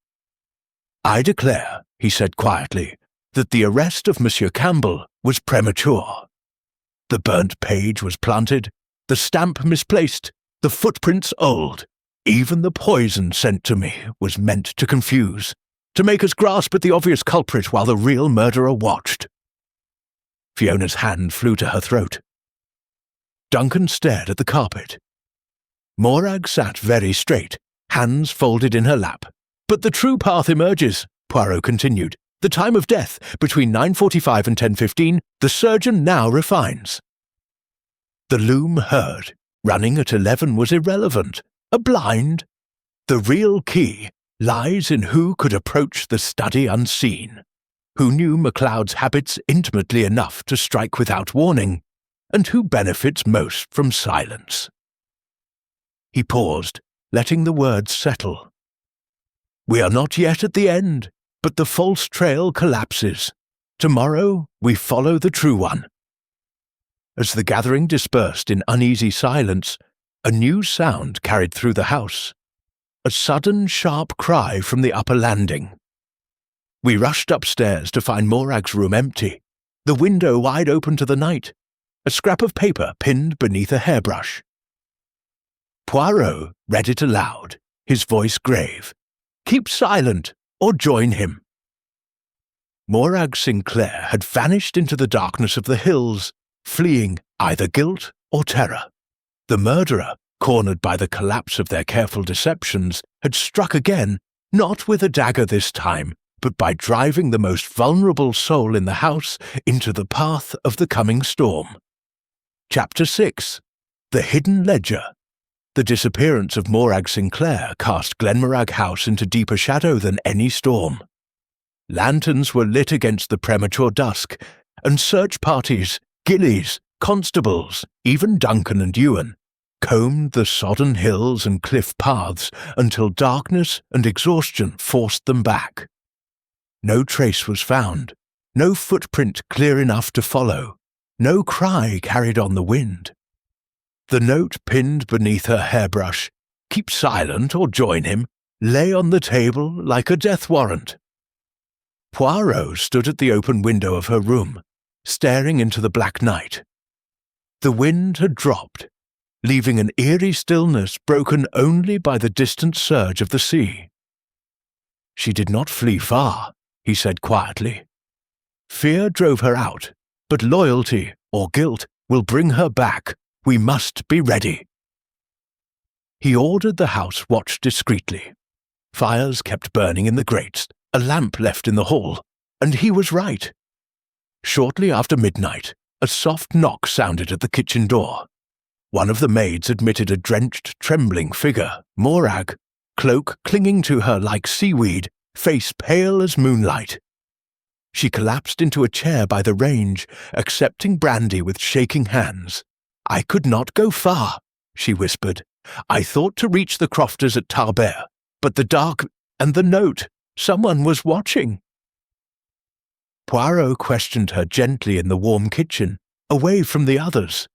"I declare," he said quietly, "that the arrest of Monsieur Campbell was premature. The burnt page was planted, the stamp misplaced, the footprints old. Even the poison sent to me was meant to confuse, to make us grasp at the obvious culprit while the real murderer watched." Fiona's hand flew to her throat. Duncan stared at the carpet. Morag sat very straight, hands folded in her lap. "But the true path emerges," Poirot continued. "The time of death, between 9:45 and 10:15, the surgeon now refines." The loom heard, running at 11 was irrelevant. A blind? The real key lies in who could approach the study unseen, who knew MacLeod's habits intimately enough to strike without warning, and who benefits most from silence. He paused, letting the words settle. "We are not yet at the end, but the false trail collapses. Tomorrow we follow the true one." As the gathering dispersed in uneasy silence, a new sound carried through the house. A sudden sharp cry from the upper landing. We rushed upstairs to find Morag's room empty, the window wide open to the night, a scrap of paper pinned beneath a hairbrush. Poirot read it aloud, his voice grave. "Keep silent, or join him." Morag Sinclair had vanished into the darkness of the hills, fleeing either guilt or terror. The murderer, cornered by the collapse of their careful deceptions, had struck again, not with a dagger this time, but by driving the most vulnerable soul in the house into the path of the coming storm. Chapter 6. The Hidden Ledger. The disappearance of Morag Sinclair cast Glenmorag House into deeper shadow than any storm. Lanterns were lit against the premature dusk, and search parties, gillies, constables, even Duncan and Ewan, combed the sodden hills and cliff paths until darkness and exhaustion forced them back. No trace was found, no footprint clear enough to follow, no cry carried on the wind. The note pinned beneath her hairbrush, "Keep silent or join him," lay on the table like a death warrant. Poirot stood at the open window of her room, staring into the black night. The wind had dropped, leaving an eerie stillness broken only by the distant surge of the sea. "She did not flee far," he said quietly. "Fear drove her out, but loyalty or guilt will bring her back. We must be ready." He ordered the house watched discreetly. Fires kept burning in the grates, a lamp left in the hall, and he was right. Shortly after midnight, a soft knock sounded at the kitchen door. One of the maids admitted a drenched, trembling figure, Morag, cloak clinging to her like seaweed, face pale as moonlight. She collapsed into a chair by the range, accepting brandy with shaking hands. "I could not go far," she whispered. "I thought to reach the crofters at Tarbert, but the dark and the note, someone was watching." Poirot questioned her gently in the warm kitchen, away from the others.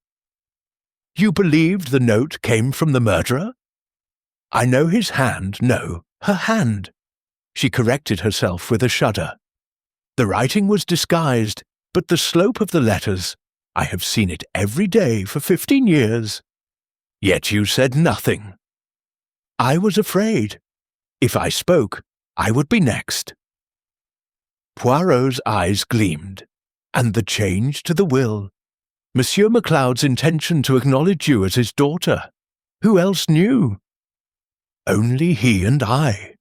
"You believed the note came from the murderer?" "I know his hand, no, her hand." She corrected herself with a shudder. "The writing was disguised, but the slope of the letters, I have seen it every day for 15 years. Yet you said nothing." "I was afraid. If I spoke, I would be next." Poirot's eyes gleamed. "And the change to the will. Monsieur MacLeod's intention to acknowledge you as his daughter. Who else knew?" "Only he and I.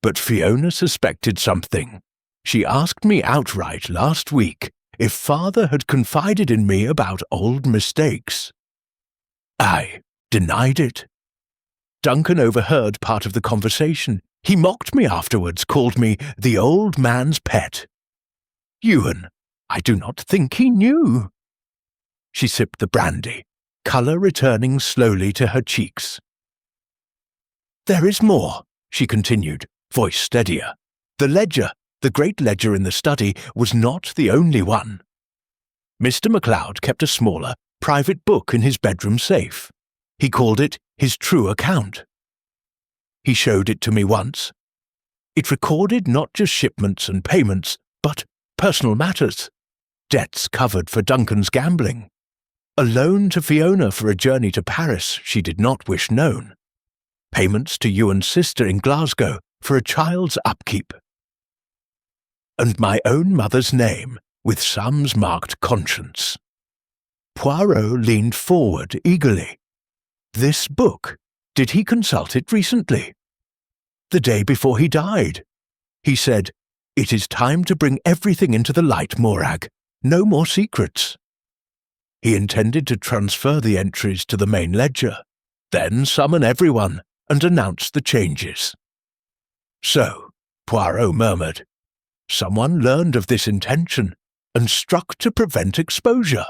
But Fiona suspected something. She asked me outright last week if father had confided in me about old mistakes. I denied it. Duncan overheard part of the conversation. He mocked me afterwards, called me the old man's pet. Ewan, I do not think he knew." She sipped the brandy, colour returning slowly to her cheeks. "There is more," she continued, voice steadier. "The ledger, the great ledger in the study, was not the only one. Mr. MacLeod kept a smaller, private book in his bedroom safe. He called it his true account. He showed it to me once. It recorded not just shipments and payments, but personal matters. Debts covered for Duncan's gambling. A loan to Fiona for a journey to Paris she did not wish known. Payments to Ewan's sister in Glasgow for a child's upkeep. And my own mother's name, with sums marked conscience." Poirot leaned forward eagerly. "This book, did he consult it recently?" "The day before he died. He said, 'It is time to bring everything into the light, Morag. No more secrets.' He intended to transfer the entries to the main ledger, then summon everyone and announce the changes." "So," Poirot murmured, "someone learned of this intention and struck to prevent exposure."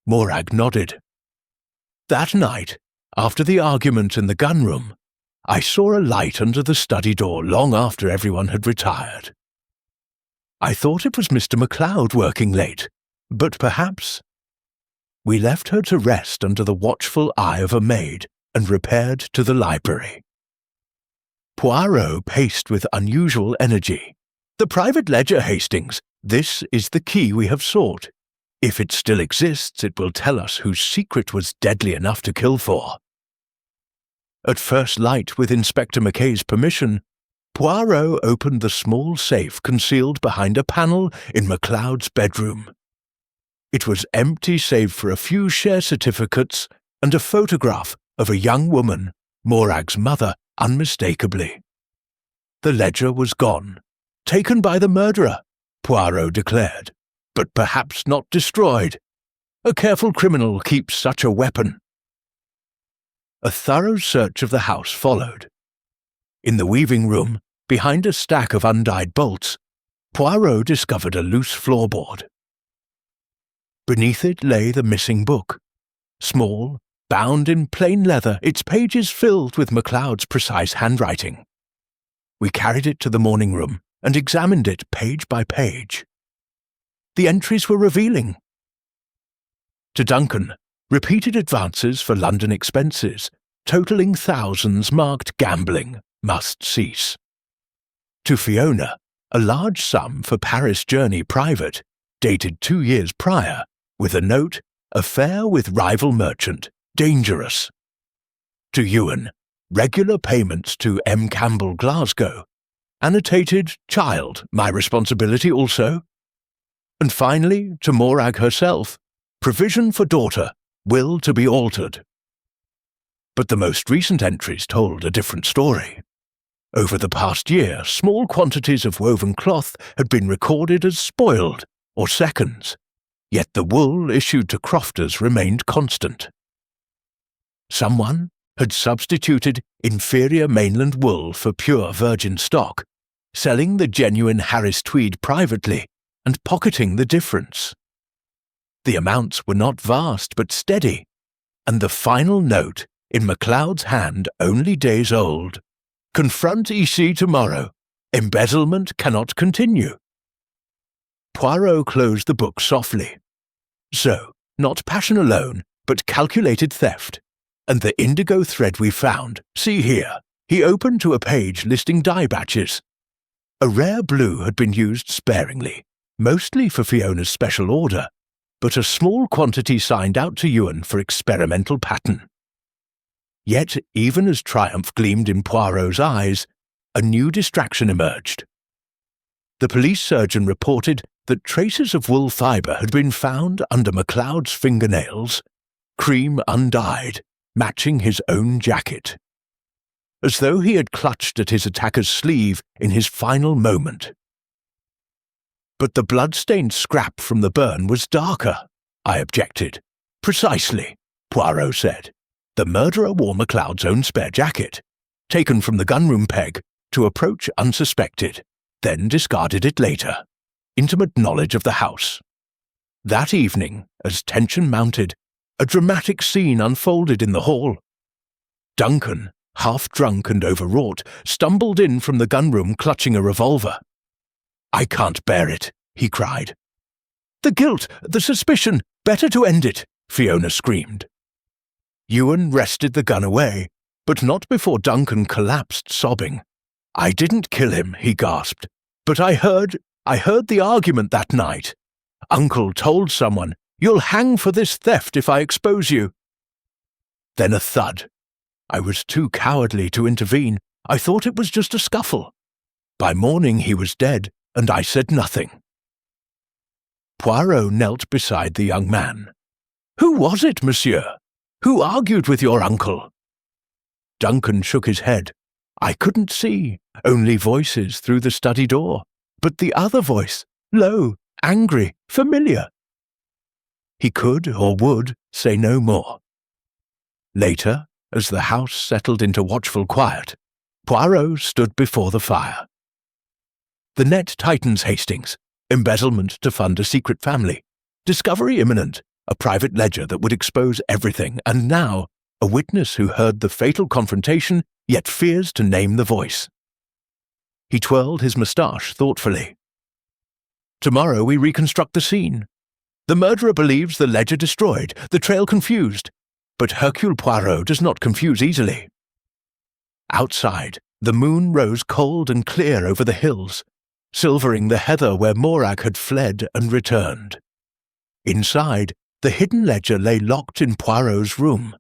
Morag nodded. "That night, after the argument in the gun-room, I saw a light under the study door long after everyone had retired. I thought it was Mr. MacLeod working late, but perhaps—" We left her to rest under the watchful eye of a maid and repaired to the library. Poirot paced with unusual energy. "The private ledger, Hastings. This is the key we have sought. If it still exists, it will tell us whose secret was deadly enough to kill for. At first light, with Inspector Mackay's permission, Poirot opened the small safe concealed behind a panel in MacLeod's bedroom. It was empty save for a few share certificates and a photograph of a young woman, Morag's mother, unmistakably. The ledger was gone, taken by the murderer, Poirot declared, but perhaps not destroyed. A careful criminal keeps such a weapon. A thorough search of the house followed. In the weaving room, behind a stack of undyed bolts, Poirot discovered a loose floorboard. Beneath it lay the missing book. Small, bound in plain leather, its pages filled with MacLeod's precise handwriting. We carried it to the morning room and examined it page by page. The entries were revealing. To Duncan, repeated advances for London expenses, totaling thousands marked gambling, must cease. To Fiona, a large sum for Paris journey private, dated 2 years prior, with a note, affair with rival merchant, dangerous. To Ewan, regular payments to M. Campbell, Glasgow, annotated, child, my responsibility also. And finally, to Morag herself, provision for daughter, will to be altered. But the most recent entries told a different story. Over the past year, small quantities of woven cloth had been recorded as spoiled, or seconds, yet the wool issued to crofters remained constant. Someone had substituted inferior mainland wool for pure virgin stock, selling the genuine Harris Tweed privately and pocketing the difference. The amounts were not vast but steady, and the final note, in MacLeod's hand only days old, confront EC tomorrow, embezzlement cannot continue. Poirot closed the book softly. So, not passion alone, but calculated theft, and the indigo thread we found, see here, he opened to a page listing dye batches. A rare blue had been used sparingly, mostly for Fiona's special order, but a small quantity signed out to Ewan for experimental pattern. Yet, even as triumph gleamed in Poirot's eyes, a new distraction emerged. The police surgeon reported that traces of wool fibre had been found under MacLeod's fingernails, cream undyed, matching his own jacket. As though he had clutched at his attacker's sleeve in his final moment. But the blood-stained scrap from the burn was darker, I objected. Precisely, Poirot said. The murderer wore MacLeod's own spare jacket, taken from the gunroom peg, to approach unsuspected, then discarded it later. Intimate knowledge of the house. That evening, as tension mounted, a dramatic scene unfolded in the hall. Duncan, half drunk and overwrought, stumbled in from the gunroom clutching a revolver. "I can't bear it," he cried. "The guilt, the suspicion, better to end it," Fiona screamed. Ewan wrested the gun away, but not before Duncan collapsed sobbing. "I didn't kill him," he gasped, "but I heard the argument that night. Uncle told someone, 'You'll hang for this theft if I expose you.' Then a thud. I was too cowardly to intervene. I thought it was just a scuffle. By morning he was dead, and I said nothing." Poirot knelt beside the young man. "Who was it, monsieur? Who argued with your uncle?" Duncan shook his head. "I couldn't see, only voices through the study door. But the other voice, low, angry, familiar." He could, or would, say no more. Later, as the house settled into watchful quiet, Poirot stood before the fire. The net tightens, Hastings. Embezzlement to fund a secret family. Discovery imminent. A private ledger that would expose everything, and now, a witness who heard the fatal confrontation, yet fears to name the voice. He twirled his moustache thoughtfully. "Tomorrow we reconstruct the scene. The murderer believes the ledger destroyed, the trail confused, but Hercule Poirot does not confuse easily." Outside, the moon rose cold and clear over the hills, silvering the heather where Morag had fled and returned. Inside, the hidden ledger lay locked in Poirot's room,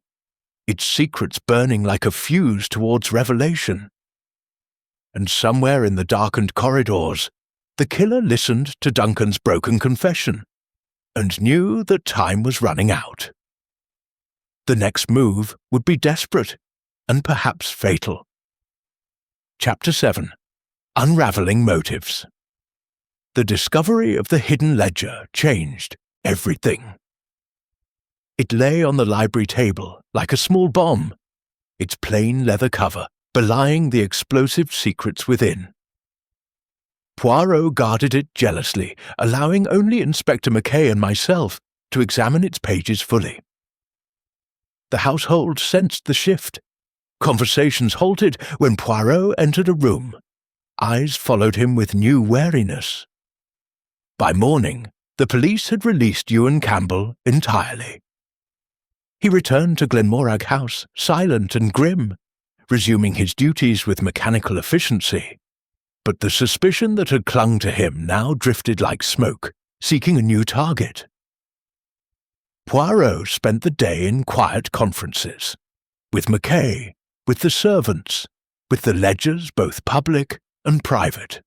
its secrets burning like a fuse towards revelation. And somewhere in the darkened corridors, the killer listened to Duncan's broken confession and knew that time was running out. The next move would be desperate and perhaps fatal. Chapter 7. Unravelling Motives. The discovery of the hidden ledger changed everything. It lay on the library table like a small bomb, its plain leather cover belying the explosive secrets within. Poirot guarded it jealously, allowing only Inspector Mackay and myself to examine its pages fully. The household sensed the shift. Conversations halted when Poirot entered a room. Eyes followed him with new wariness. By morning, the police had released Ewan Campbell entirely. He returned to Glenmorag House, silent and grim, resuming his duties with mechanical efficiency. But the suspicion that had clung to him now drifted like smoke, seeking a new target. Poirot spent the day in quiet conferences, with Mackay, with the servants, with the ledgers both public and private.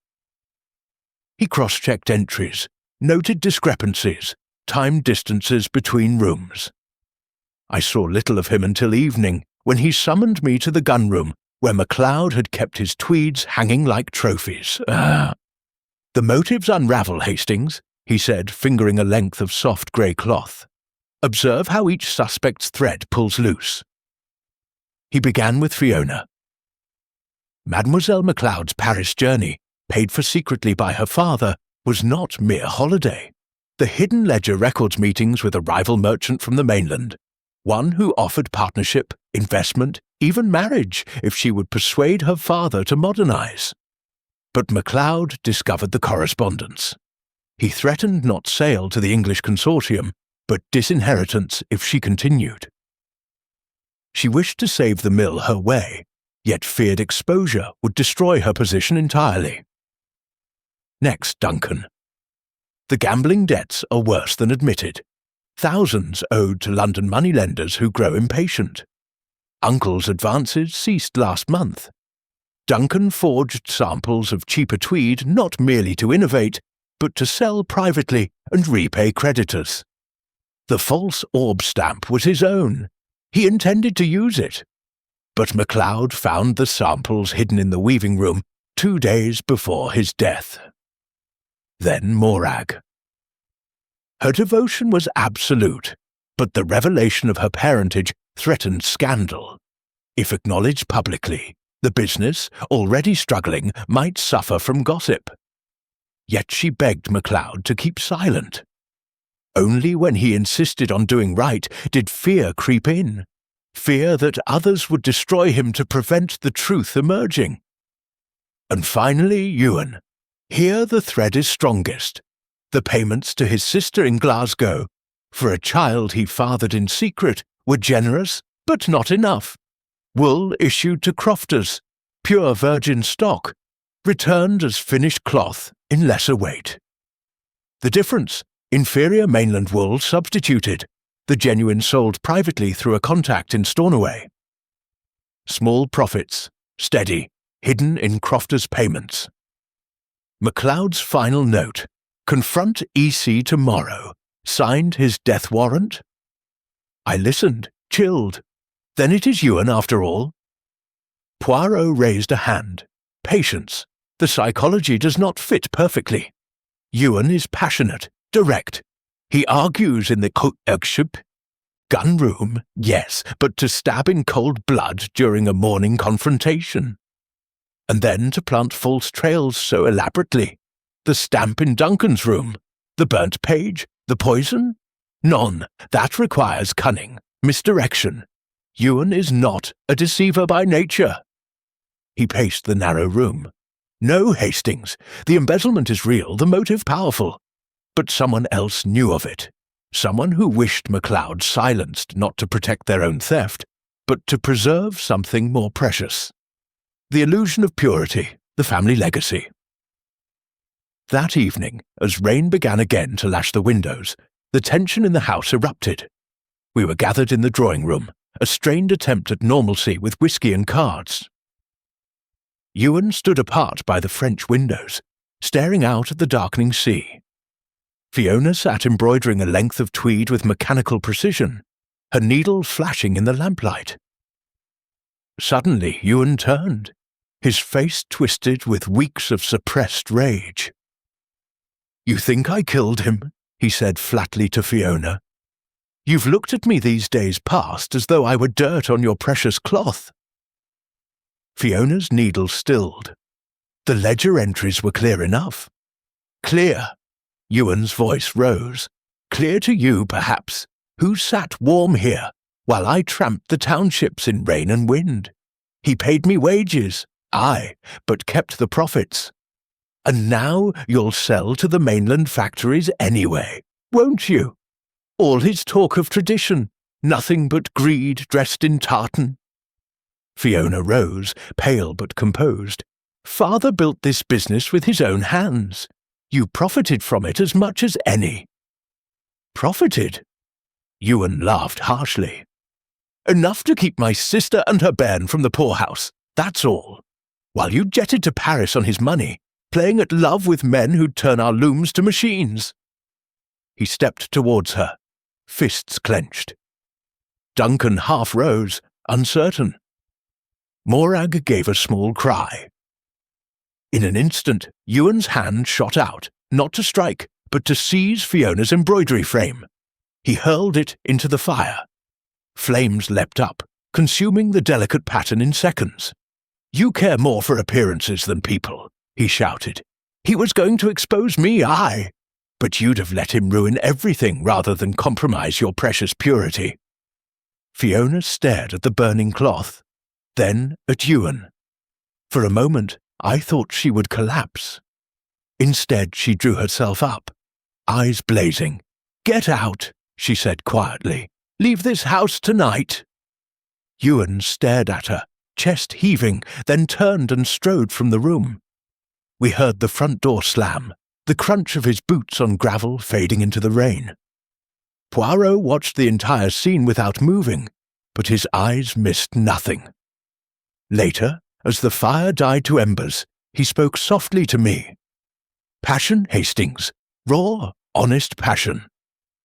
He cross-checked entries, noted discrepancies, timed distances between rooms. I saw little of him until evening, when he summoned me to the gun-room where MacLeod had kept his tweeds hanging like trophies. The motives unravel, Hastings, he said, fingering a length of soft grey cloth. Observe how each suspect's thread pulls loose. He began with Fiona. Mademoiselle MacLeod's Paris journey, paid for secretly by her father, was not mere holiday. The hidden ledger records meetings with a rival merchant from the mainland, one who offered partnership, investment, even marriage, if she would persuade her father to modernize. But MacLeod discovered the correspondence. He threatened not sale to the English consortium, but disinheritance if she continued. She wished to save the mill her way, yet feared exposure would destroy her position entirely. Next, Duncan. The gambling debts are worse than admitted. Thousands owed to London moneylenders who grow impatient. Uncle's advances ceased last month. Duncan forged samples of cheaper tweed not merely to innovate, but to sell privately and repay creditors. The false orb stamp was his own. He intended to use it. But MacLeod found the samples hidden in the weaving room 2 days before his death. Then Morag. Her devotion was absolute, but the revelation of her parentage threatened scandal. If acknowledged publicly, the business, already struggling, might suffer from gossip. Yet she begged MacLeod to keep silent. Only when he insisted on doing right did fear creep in, fear that others would destroy him to prevent the truth emerging. And finally, Ewan. Here the thread is strongest. The payments to his sister in Glasgow, for a child he fathered in secret, were generous, but not enough. Wool issued to crofters, pure virgin stock, returned as finished cloth in lesser weight. The difference, inferior mainland wool substituted, the genuine sold privately through a contact in Stornoway. Small profits, steady, hidden in crofters' payments. MacLeod's final note, confront EC tomorrow, signed his death warrant? I listened, chilled. Then it is Ewan after all? Poirot raised a hand. Patience. The psychology does not fit perfectly. Ewan is passionate, direct. He argues in the gun room, yes, but to stab in cold blood during a morning confrontation. And then to plant false trails so elaborately. The stamp in Duncan's room, the burnt page, the poison? None. That requires cunning, misdirection. Ewan is not a deceiver by nature. He paced the narrow room. No, Hastings. The embezzlement is real, the motive powerful. But someone else knew of it. Someone who wished MacLeod silenced not to protect their own theft, but to preserve something more precious. The illusion of purity, the family legacy. That evening, as rain began again to lash the windows, The tension in the house erupted. We were gathered in the drawing room, a strained attempt at normalcy with whiskey and cards. Ewan stood apart by the French windows, staring out at the darkening sea. Fiona sat embroidering a length of tweed with mechanical precision, her needle flashing in the lamplight. Suddenly Ewan turned, his face twisted with weeks of suppressed rage. "You think I killed him?" he said flatly to Fiona. "You've looked at me these days past as though I were dirt on your precious cloth." Fiona's needle stilled. The ledger entries were clear enough. Clear. Ewan's voice rose. Clear to you, perhaps, who sat warm here while I tramped the townships in rain and wind. He paid me wages, aye, but kept the profits. And now you'll sell to the mainland factories anyway, won't you? All his talk of tradition, nothing but greed dressed in tartan. Fiona rose, pale but composed. Father built this business with his own hands. You profited from it as much as any. Profited? Ewan laughed harshly. Enough to keep my sister and her bairn from the poorhouse, that's all. While you jetted to Paris on his money, playing at love with men who'd turn our looms to machines. He stepped towards her, fists clenched. Duncan half rose, uncertain. Morag gave a small cry. In an instant, Ewan's hand shot out, not to strike, but to seize Fiona's embroidery frame. He hurled it into the fire. Flames leapt up, consuming the delicate pattern in seconds. "You care more for appearances than people," he shouted. "He was going to expose me, aye, but you'd have let him ruin everything rather than compromise your precious purity." Fiona stared at the burning cloth, then at Ewan. For a moment, I thought she would collapse. Instead, she drew herself up, eyes blazing. "Get out," she said quietly. "Leave this house tonight." Ewan stared at her, chest heaving, then turned and strode from the room. We heard the front door slam, the crunch of his boots on gravel fading into the rain. Poirot watched the entire scene without moving, but his eyes missed nothing. Later, as the fire died to embers, he spoke softly to me. "Passion, Hastings. Raw, honest passion.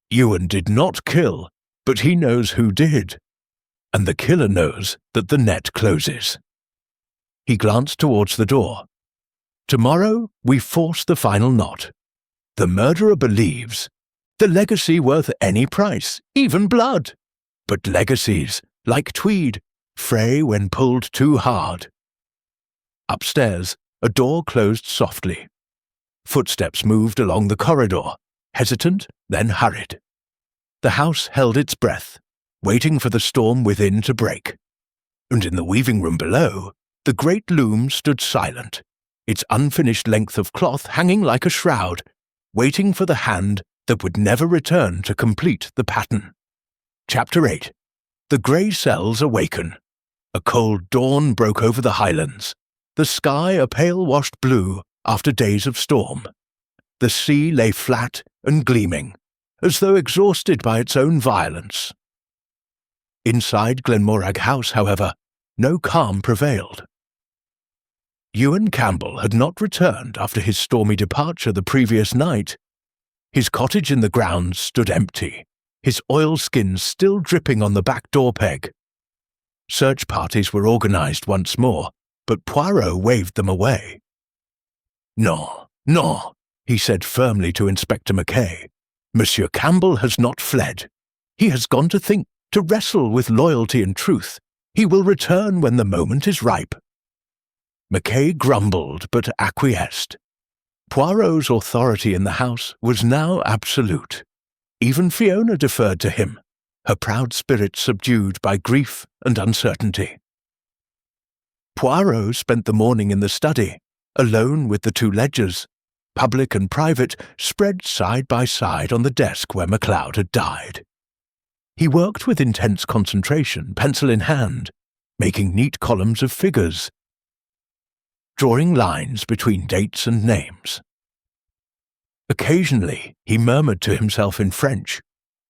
Ewan did not kill, but he knows who did. And the killer knows that the net closes." He glanced towards the door. "Tomorrow we force the final knot. The murderer believes. The legacy worth any price, even blood. But legacies, like Tweed, fray when pulled too hard." Upstairs, a door closed softly. Footsteps moved along the corridor, hesitant, then hurried. The house held its breath, waiting for the storm within to break. And in the weaving room below, the great loom stood silent, its unfinished length of cloth hanging like a shroud, waiting for the hand that would never return to complete the pattern. Chapter 8. The grey cells awaken. A cold dawn broke over the Highlands, the sky a pale-washed blue after days of storm. The sea lay flat and gleaming, as though exhausted by its own violence. Inside Glenmorag House, however, no calm prevailed. Ewan Campbell had not returned after his stormy departure the previous night. His cottage in the grounds stood empty, his oilskins still dripping on the back door peg. Search parties were organized once more, but Poirot waved them away. "No, no," he said firmly to Inspector Mackay. "Monsieur Campbell has not fled. He has gone to think, to wrestle with loyalty and truth. He will return when the moment is ripe." Mackay grumbled but acquiesced. Poirot's authority in the house was now absolute. Even Fiona deferred to him, her proud spirit subdued by grief and uncertainty. Poirot spent the morning in the study, alone with the two ledgers, public and private, spread side by side on the desk where MacLeod had died. He worked with intense concentration, pencil in hand, making neat columns of figures, drawing lines between dates and names. Occasionally he murmured to himself in French,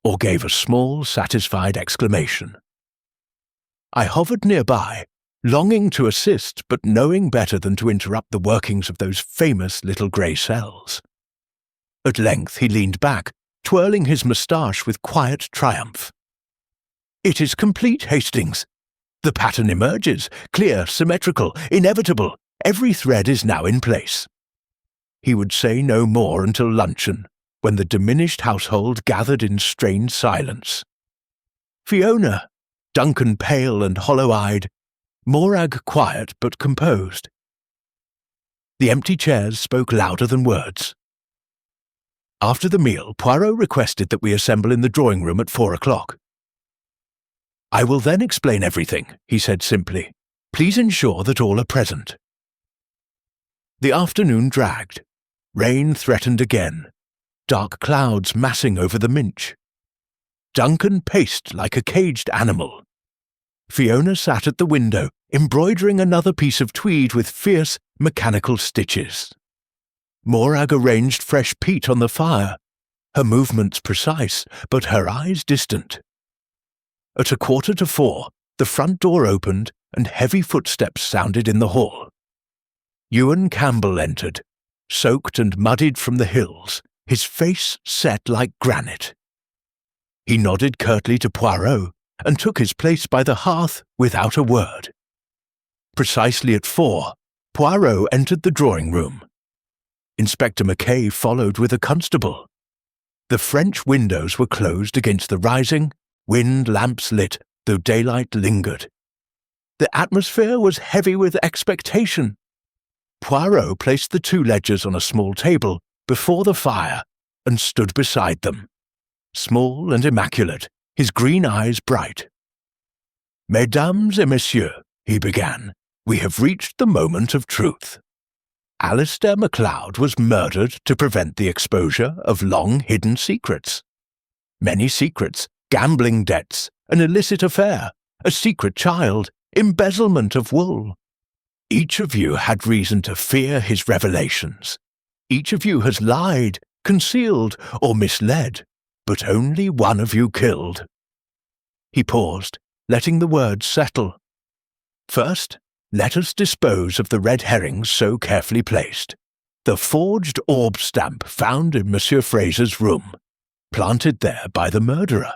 or gave a small, satisfied exclamation. I hovered nearby, longing to assist but knowing better than to interrupt the workings of those famous little grey cells. At length he leaned back, twirling his moustache with quiet triumph. It is complete, Hastings. The pattern emerges, clear, symmetrical, inevitable. Every thread is now in place. He would say no more until luncheon, when the diminished household gathered in strained silence. Fiona, Duncan pale and hollow-eyed, Morag quiet but composed. The empty chairs spoke louder than words. After the meal, Poirot requested that we assemble in the drawing-room at 4 o'clock. I will then explain everything, he said simply. Please ensure that all are present. The afternoon dragged. Rain threatened again, dark clouds massing over the Minch. Duncan paced like a caged animal. Fiona sat at the window, embroidering another piece of tweed with fierce, mechanical stitches. Morag arranged fresh peat on the fire, her movements precise, but her eyes distant. At 4:45, the front door opened and heavy footsteps sounded in the hall. Ewan Campbell entered, soaked and muddied from the hills, his face set like granite. He nodded curtly to Poirot and took his place by the hearth without a word. Precisely at 4, Poirot entered the drawing-room. Inspector Mackay followed with a constable. The French windows were closed against the rising, wind lamps lit, though daylight lingered. The atmosphere was heavy with expectation. Poirot placed the 2 ledgers on a small table before the fire and stood beside them. Small and immaculate, his green eyes bright. Mesdames et messieurs, he began, we have reached the moment of truth. Alistair MacLeod was murdered to prevent the exposure of long-hidden secrets. Many secrets, gambling debts, an illicit affair, a secret child, embezzlement of wool. Each of you had reason to fear his revelations. Each of you has lied, concealed, or misled, but only one of you killed. He paused, letting the words settle. First, let us dispose of the red herrings so carefully placed. The forged orb stamp found in Monsieur Fraser's room, planted there by the murderer.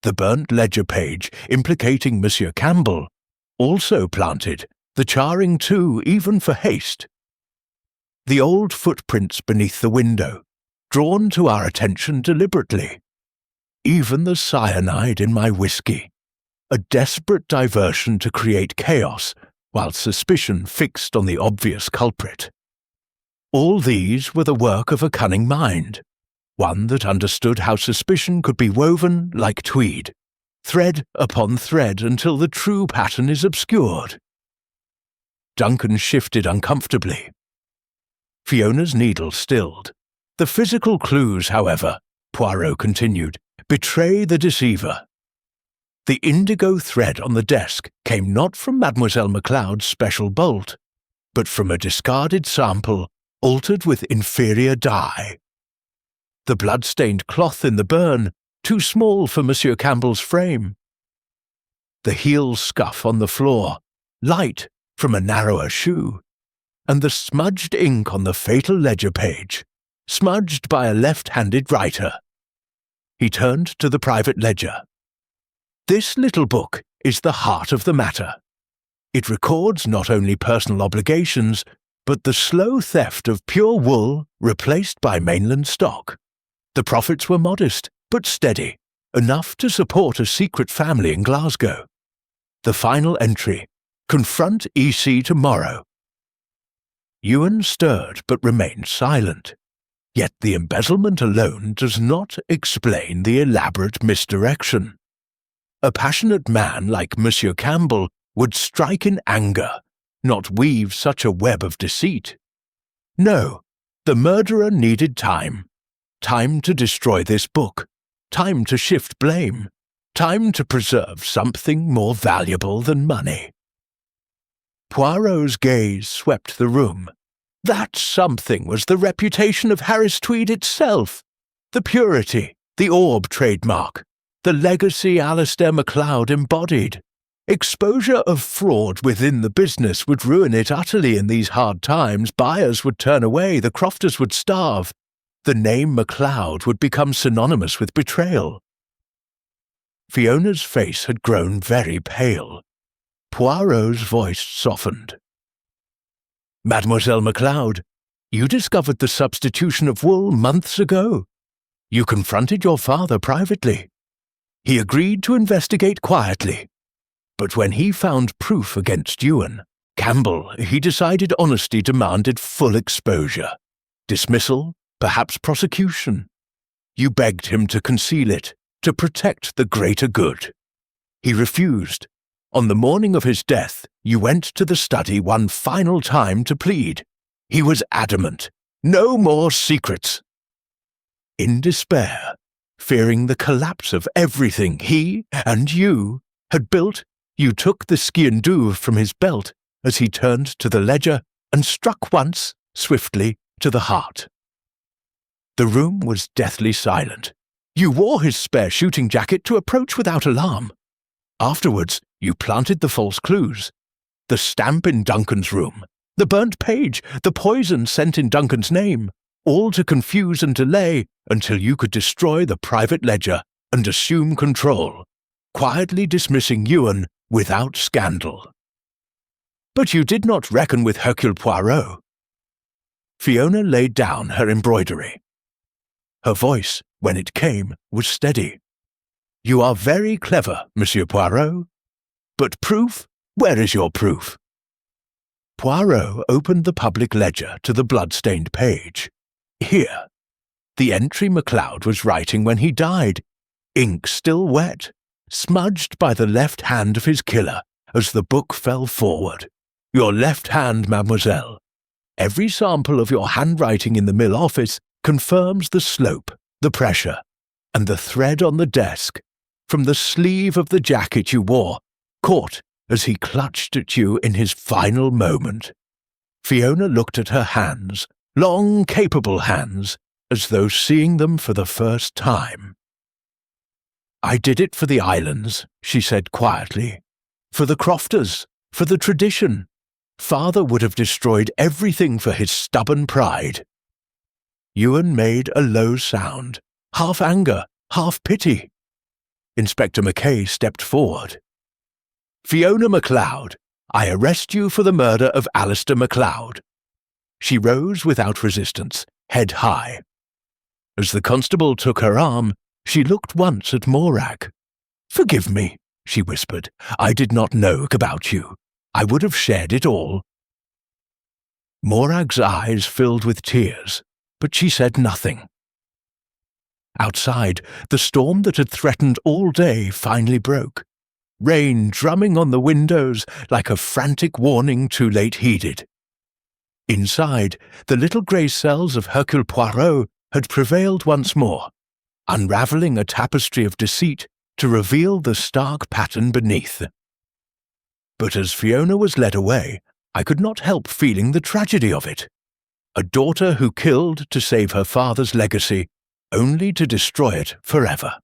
The burnt ledger page implicating Monsieur Campbell, also planted, the charring too, even for haste. The old footprints beneath the window, drawn to our attention deliberately. Even the cyanide in my whiskey, a desperate diversion to create chaos while suspicion fixed on the obvious culprit. All these were the work of a cunning mind, one that understood how suspicion could be woven like tweed, thread upon thread until the true pattern is obscured. Duncan shifted uncomfortably. Fiona's needle stilled. The physical clues, however, Poirot continued, betray the deceiver. The indigo thread on the desk came not from Mademoiselle MacLeod's special bolt, but from a discarded sample altered with inferior dye. The blood-stained cloth in the burn, too small for Monsieur Campbell's frame. The heel scuff on the floor, light from a narrower shoe, and the smudged ink on the fatal ledger page, smudged by a left-handed writer. He turned to the private ledger. This little book is the heart of the matter. It records not only personal obligations, but the slow theft of pure wool replaced by mainland stock. The profits were modest, but steady, enough to support a secret family in Glasgow. The final entry, confront EC tomorrow. Ewan stirred but remained silent. Yet the embezzlement alone does not explain the elaborate misdirection. A passionate man like Monsieur Campbell would strike in anger, not weave such a web of deceit. No, the murderer needed time. Time to destroy this book. Time to shift blame. Time to preserve something more valuable than money. Poirot's gaze swept the room. That something was the reputation of Harris Tweed itself. The purity, the orb trademark, the legacy Alistair MacLeod embodied. Exposure of fraud within the business would ruin it utterly in these hard times. Buyers would turn away, the crofters would starve. The name MacLeod would become synonymous with betrayal. Fiona's face had grown very pale. Poirot's voice softened. Mademoiselle MacLeod, you discovered the substitution of wool months ago. You confronted your father privately. He agreed to investigate quietly. But when he found proof against Ewan, Campbell, he decided honesty demanded full exposure. Dismissal, perhaps prosecution. You begged him to conceal it, to protect the greater good. He refused. On the morning of his death, you went to the study one final time to plead. He was adamant. No more secrets. In despair, fearing the collapse of everything he and you had built, you took the skiandoo from his belt as he turned to the ledger and struck once, swiftly, to the heart. The room was deathly silent. You wore his spare shooting jacket to approach without alarm. Afterwards, you planted the false clues. The stamp in Duncan's room, the burnt page, the poison sent in Duncan's name, all to confuse and delay until you could destroy the private ledger and assume control, quietly dismissing Ewan without scandal. But you did not reckon with Hercule Poirot. Fiona laid down her embroidery. Her voice, when it came, was steady. You are very clever, Monsieur Poirot. But proof? Where is your proof? Poirot opened the public ledger to the blood-stained page. Here. The entry MacLeod was writing when he died. Ink still wet, smudged by the left hand of his killer as the book fell forward. Your left hand, mademoiselle. Every sample of your handwriting in the mill office confirms the slope, the pressure, and the thread on the desk, from the sleeve of the jacket you wore, caught as he clutched at you in his final moment. Fiona looked at her hands, long, capable hands, as though seeing them for the first time. I did it for the Highlands, she said quietly. For the crofters, for the tradition. Father would have destroyed everything for his stubborn pride. Ewan made a low sound, half anger, half pity. Inspector Mackay stepped forward. Fiona MacLeod, I arrest you for the murder of Alistair MacLeod. She rose without resistance, head high. As the constable took her arm, she looked once at Morag. Forgive me, she whispered. I did not know about you. I would have shared it all. Morag's eyes filled with tears, but she said nothing. Outside, the storm that had threatened all day finally broke. Rain drumming on the windows like a frantic warning too late heeded. Inside, the little grey cells of Hercule Poirot had prevailed once more, unravelling a tapestry of deceit to reveal the stark pattern beneath. But as Fiona was led away, I could not help feeling the tragedy of it. A daughter who killed to save her father's legacy, only to destroy it forever.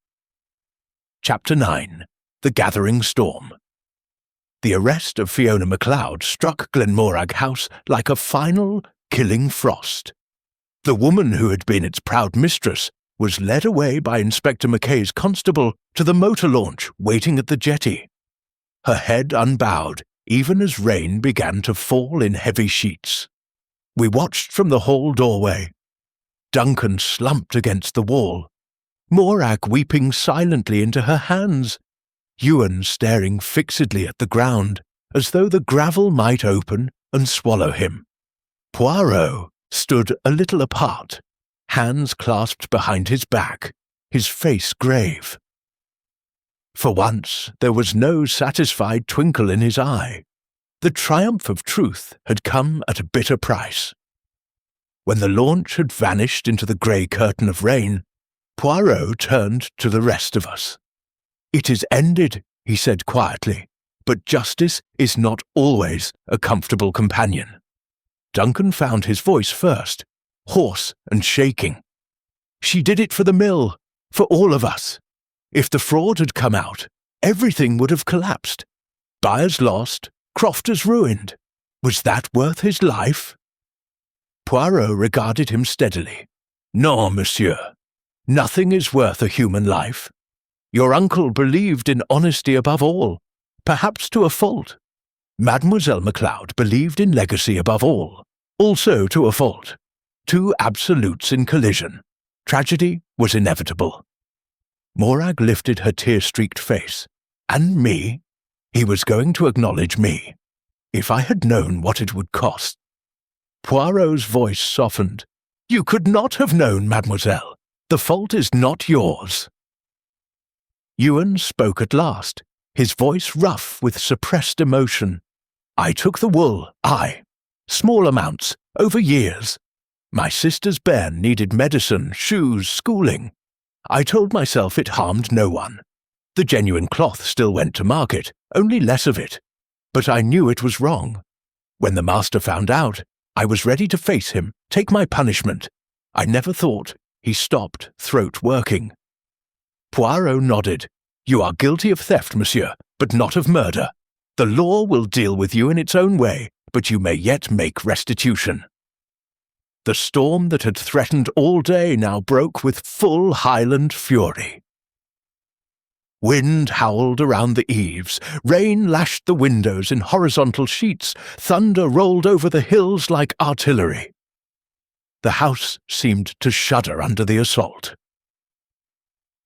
Chapter 9. The Gathering Storm. The arrest of Fiona MacLeod struck Glenmorag House like a final, killing frost. The woman who had been its proud mistress was led away by Inspector Mackay's constable to the motor launch waiting at the jetty. Her head unbowed, even as rain began to fall in heavy sheets. We watched from the hall doorway. Duncan slumped against the wall, Morag weeping silently into her hands, Ewan staring fixedly at the ground, as though the gravel might open and swallow him. Poirot stood a little apart, hands clasped behind his back, his face grave. For once there was no satisfied twinkle in his eye. The triumph of truth had come at a bitter price. When the launch had vanished into the grey curtain of rain, Poirot turned to the rest of us. "It is ended," he said quietly, "but justice is not always a comfortable companion. Duncan found his voice first, hoarse and shaking. "She did it for the mill, for all of us. If the fraud had come out, everything would have collapsed. Buyers lost, crofters ruined. Was that worth his life?" Poirot regarded him steadily. "Non, monsieur. Nothing is worth a human life. Your uncle believed in honesty above all, perhaps to a fault. Mademoiselle MacLeod believed in legacy above all, also to a fault. Two absolutes in collision. Tragedy was inevitable." Morag lifted her tear-streaked face. "And me? He was going to acknowledge me. If I had known what it would cost." Poirot's voice softened. "You could not have known, mademoiselle. The fault is not yours." Ewan spoke at last, his voice rough with suppressed emotion. "I took the wool, small amounts, over years. My sister's bairn needed medicine, shoes, schooling. I told myself it harmed no one. The genuine cloth still went to market, only less of it. But I knew it was wrong. When the master found out, I was ready to face him, take my punishment. I never thought." He stopped, throat working. Poirot nodded. "You are guilty of theft, monsieur, but not of murder. The law will deal with you in its own way, but you may yet make restitution." The storm that had threatened all day now broke with full Highland fury. Wind howled around the eaves, rain lashed the windows in horizontal sheets, thunder rolled over the hills like artillery. The house seemed to shudder under the assault.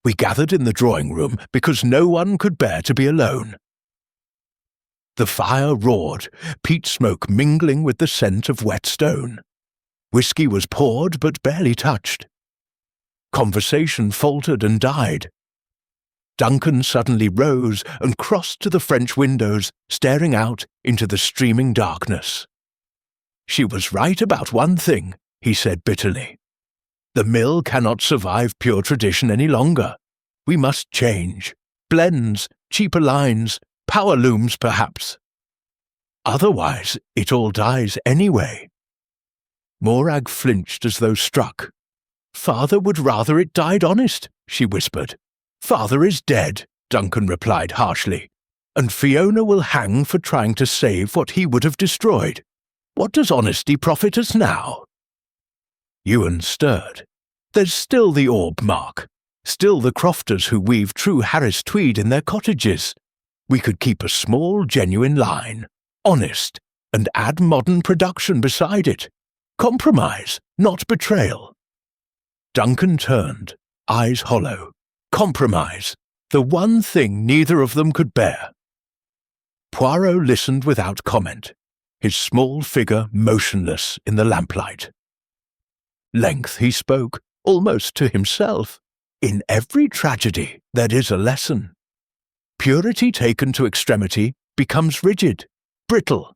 We gathered in the drawing-room because no one could bear to be alone. The fire roared, peat smoke mingling with the scent of wet stone. Whiskey was poured but barely touched. Conversation faltered and died. Duncan suddenly rose and crossed to the French windows, staring out into the streaming darkness. "She was right about one thing," he said bitterly. "The mill cannot survive pure tradition any longer. We must change. Blends, cheaper lines, power looms perhaps. Otherwise, it all dies anyway." Morag flinched as though struck. "Father would rather it died honest," she whispered. "Father is dead," Duncan replied harshly, "and Fiona will hang for trying to save what he would have destroyed. What does honesty profit us now?" Ewan stirred. "There's still the orb mark, still the crofters who weave true Harris tweed in their cottages. We could keep a small, genuine line, honest, and add modern production beside it. Compromise, not betrayal." Duncan turned, eyes hollow. Compromise, the one thing neither of them could bear. Poirot listened without comment, his small figure motionless in the lamplight. Length he spoke, almost to himself. "In every tragedy there is a lesson. Purity taken to extremity becomes rigid, brittle.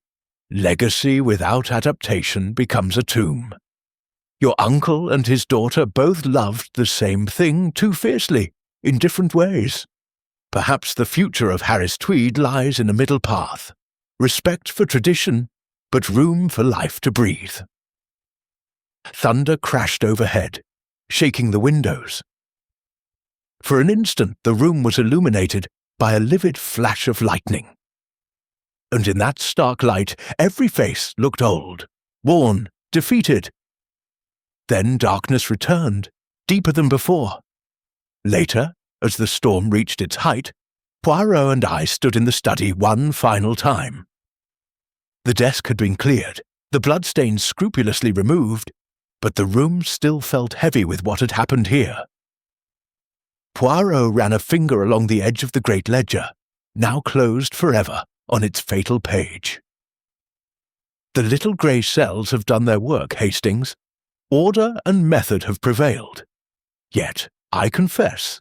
Legacy without adaptation becomes a tomb. Your uncle and his daughter both loved the same thing too fiercely, in different ways. Perhaps the future of Harris Tweed lies in a middle path. Respect for tradition, but room for life to breathe." Thunder crashed overhead, shaking the windows. For an instant the room was illuminated by a livid flash of lightning. And in that stark light every face looked old, worn, defeated. Then darkness returned, deeper than before. Later, as the storm reached its height, Poirot and I stood in the study one final time. The desk had been cleared, the bloodstains scrupulously removed, but the room still felt heavy with what had happened here. Poirot ran a finger along the edge of the great ledger, now closed forever on its fatal page. "The little grey cells have done their work, Hastings. Order and method have prevailed. Yet, I confess,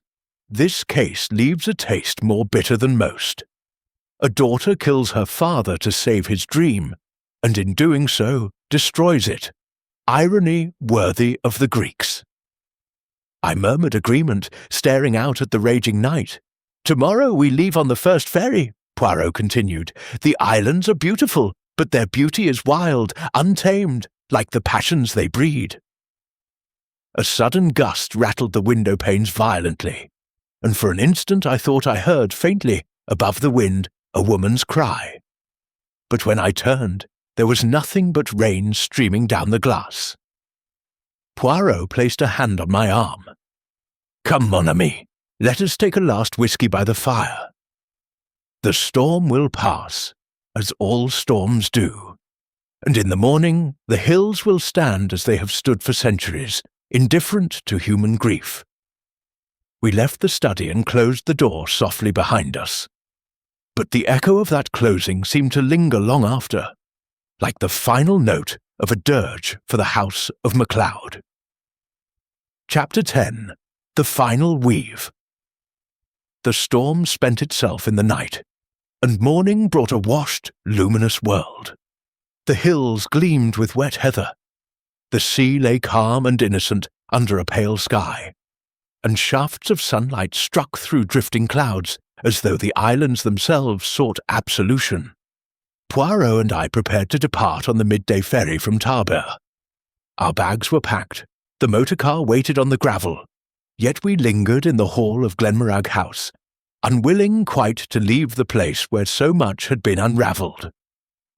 this case leaves a taste more bitter than most. A daughter kills her father to save his dream, and in doing so destroys it. Irony worthy of the Greeks." I murmured agreement, staring out at the raging night. "Tomorrow we leave on the first ferry," Poirot continued. "The islands are beautiful, but their beauty is wild, untamed, like the passions they breed. A sudden gust rattled the window panes violently, and for an instant I thought I heard faintly, above the wind, a woman's cry. But when I turned, there was nothing but rain streaming down the glass. Poirot placed a hand on my arm. "Come, mon ami, let us take a last whisky by the fire. The storm will pass, as all storms do, and in the morning the hills will stand as they have stood for centuries, indifferent to human grief." We left the study and closed the door softly behind us. But the echo of that closing seemed to linger long after, like the final note of a dirge for the house of MacLeod. Chapter 10. The Final Weave. The storm spent itself in the night, and morning brought a washed, luminous world. The hills gleamed with wet heather. The sea lay calm and innocent under a pale sky, and shafts of sunlight struck through drifting clouds as though the islands themselves sought absolution. Poirot and I prepared to depart on the midday ferry from Tarbert. Our bags were packed, the motor car waited on the gravel, yet we lingered in the hall of Glenmorag House, unwilling quite to leave the place where so much had been unravelled.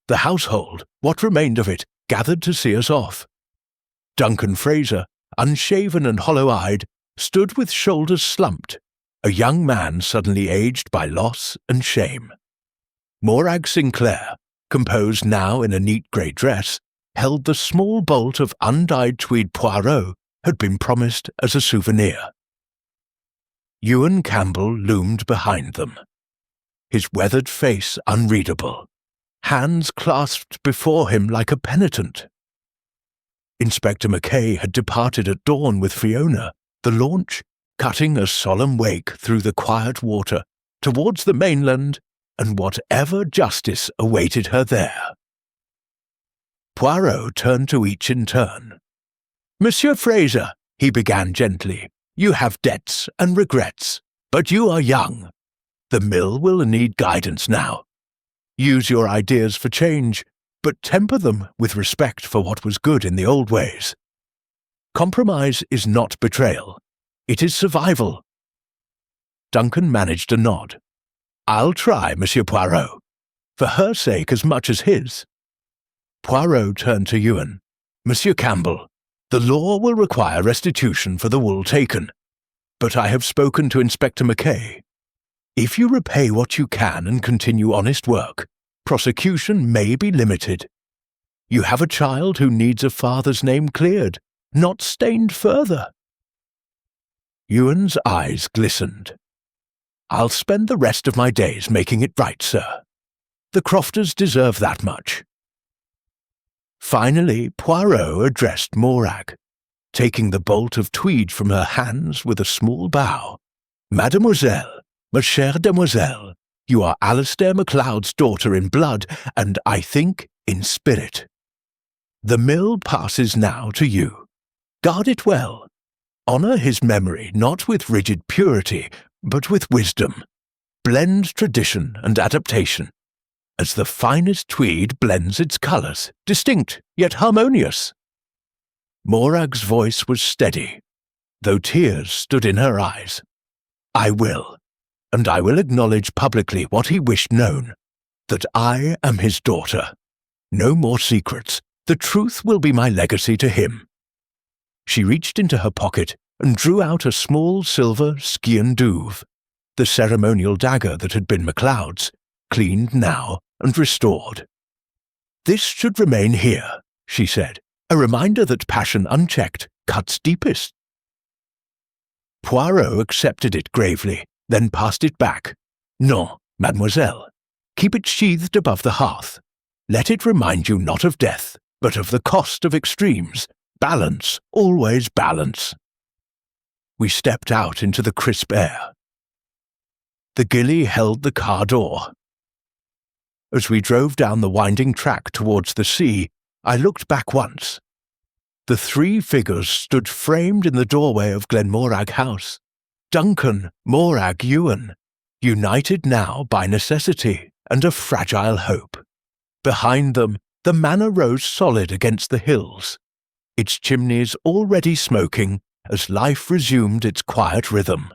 The household, what remained of it, gathered to see us off. Duncan Fraser, unshaven and hollow-eyed, stood with shoulders slumped, a young man suddenly aged by loss and shame. Morag Sinclair, composed now in a neat grey dress, held the small bolt of undyed tweed Poirot had been promised as a souvenir. Ewan Campbell loomed behind them, his weathered face unreadable, hands clasped before him like a penitent. Inspector Mackay had departed at dawn with Fiona, the launch, cutting a solemn wake through the quiet water towards the mainland and whatever justice awaited her there. Poirot turned to each in turn. "Monsieur Fraser," he began gently, "you have debts and regrets, but you are young. The mill will need guidance now. Use your ideas for change, but temper them with respect for what was good in the old ways. Compromise is not betrayal. It is survival." Duncan managed a nod. "I'll try, Monsieur Poirot, for her sake as much as his." Poirot turned to Ewan. "Monsieur Campbell, the law will require restitution for the wool taken, but I have spoken to Inspector Mackay. If you repay what you can and continue honest work, prosecution may be limited. You have a child who needs a father's name cleared, not stained further." Ewan's eyes glistened. "I'll spend the rest of my days making it right, sir. The Crofters deserve that much." Finally, Poirot addressed Morag, taking the bolt of tweed from her hands with a small bow. "Mademoiselle, ma chère demoiselle, you are Alistair MacLeod's daughter in blood, and I think in spirit. The mill passes now to you. Guard it well. Honour his memory not with rigid purity, but with wisdom. Blend tradition and adaptation, as the finest tweed blends its colours, distinct yet harmonious." Morag's voice was steady, though tears stood in her eyes. "I will, and I will acknowledge publicly what he wished known, that I am his daughter. No more secrets. The truth will be my legacy to him." She reached into her pocket and drew out a small silver scion douve, the ceremonial dagger that had been MacLeod's, cleaned now and restored. "This should remain here," she said, "a reminder that passion unchecked cuts deepest." Poirot accepted it gravely, then passed it back. "Non, mademoiselle. Keep it sheathed above the hearth. Let it remind you not of death, but of the cost of extremes. Balance, always balance." We stepped out into the crisp air. The gilly held the car door. As we drove down the winding track towards the sea, I looked back once. The three figures stood framed in the doorway of Glenmorag House. Duncan, Morag, Ewan, united now by necessity and a fragile hope. Behind them, the manor rose solid against the hills, its chimneys already smoking as life resumed its quiet rhythm.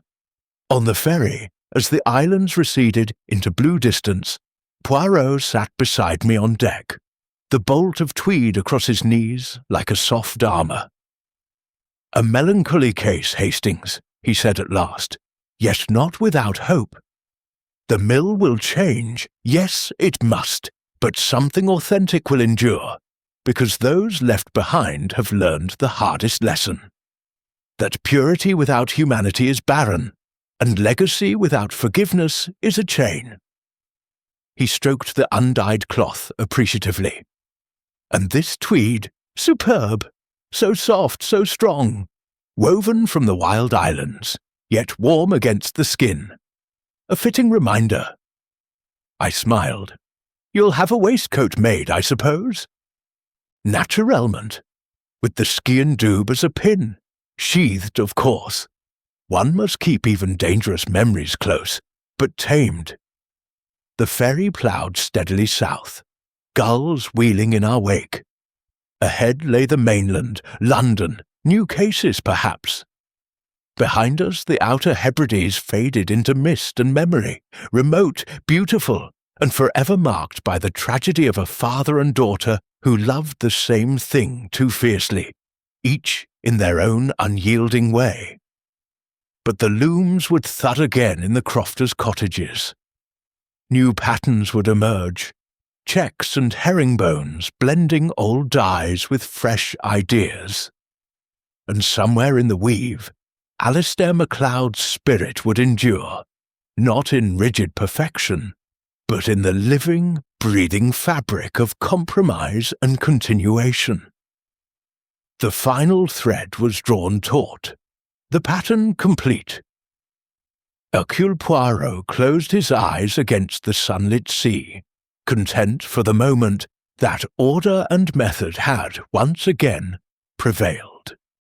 On the ferry, as the islands receded into blue distance, Poirot sat beside me on deck, the bolt of Tweed across his knees like a soft armour. "A melancholy case, Hastings," he said at last, "yet not without hope. The mill will change, yes, it must, but something authentic will endure, because those left behind have learned the hardest lesson. That purity without humanity is barren, and legacy without forgiveness is a chain." He stroked the undyed cloth appreciatively. "And this tweed, superb, so soft, so strong, woven from the wild islands, yet warm against the skin. A fitting reminder." I smiled. "You'll have a waistcoat made, I suppose?" "Naturellement, with the skian doob as a pin, sheathed, of course. One must keep even dangerous memories close, but tamed." The ferry ploughed steadily south, gulls wheeling in our wake. Ahead lay the mainland, London, new cases perhaps. Behind us the outer Hebrides faded into mist and memory, remote, beautiful, and forever marked by the tragedy of a father and daughter who loved the same thing too fiercely, each in their own unyielding way. But the looms would thud again in the crofters' cottages. New patterns would emerge, checks and herringbones blending old dyes with fresh ideas. And somewhere in the weave, Alistair MacLeod's spirit would endure, not in rigid perfection, but in the living, breathing fabric of compromise and continuation. The final thread was drawn taut, the pattern complete. Hercule Poirot closed his eyes against the sunlit sea, content for the moment that order and method had once again prevailed.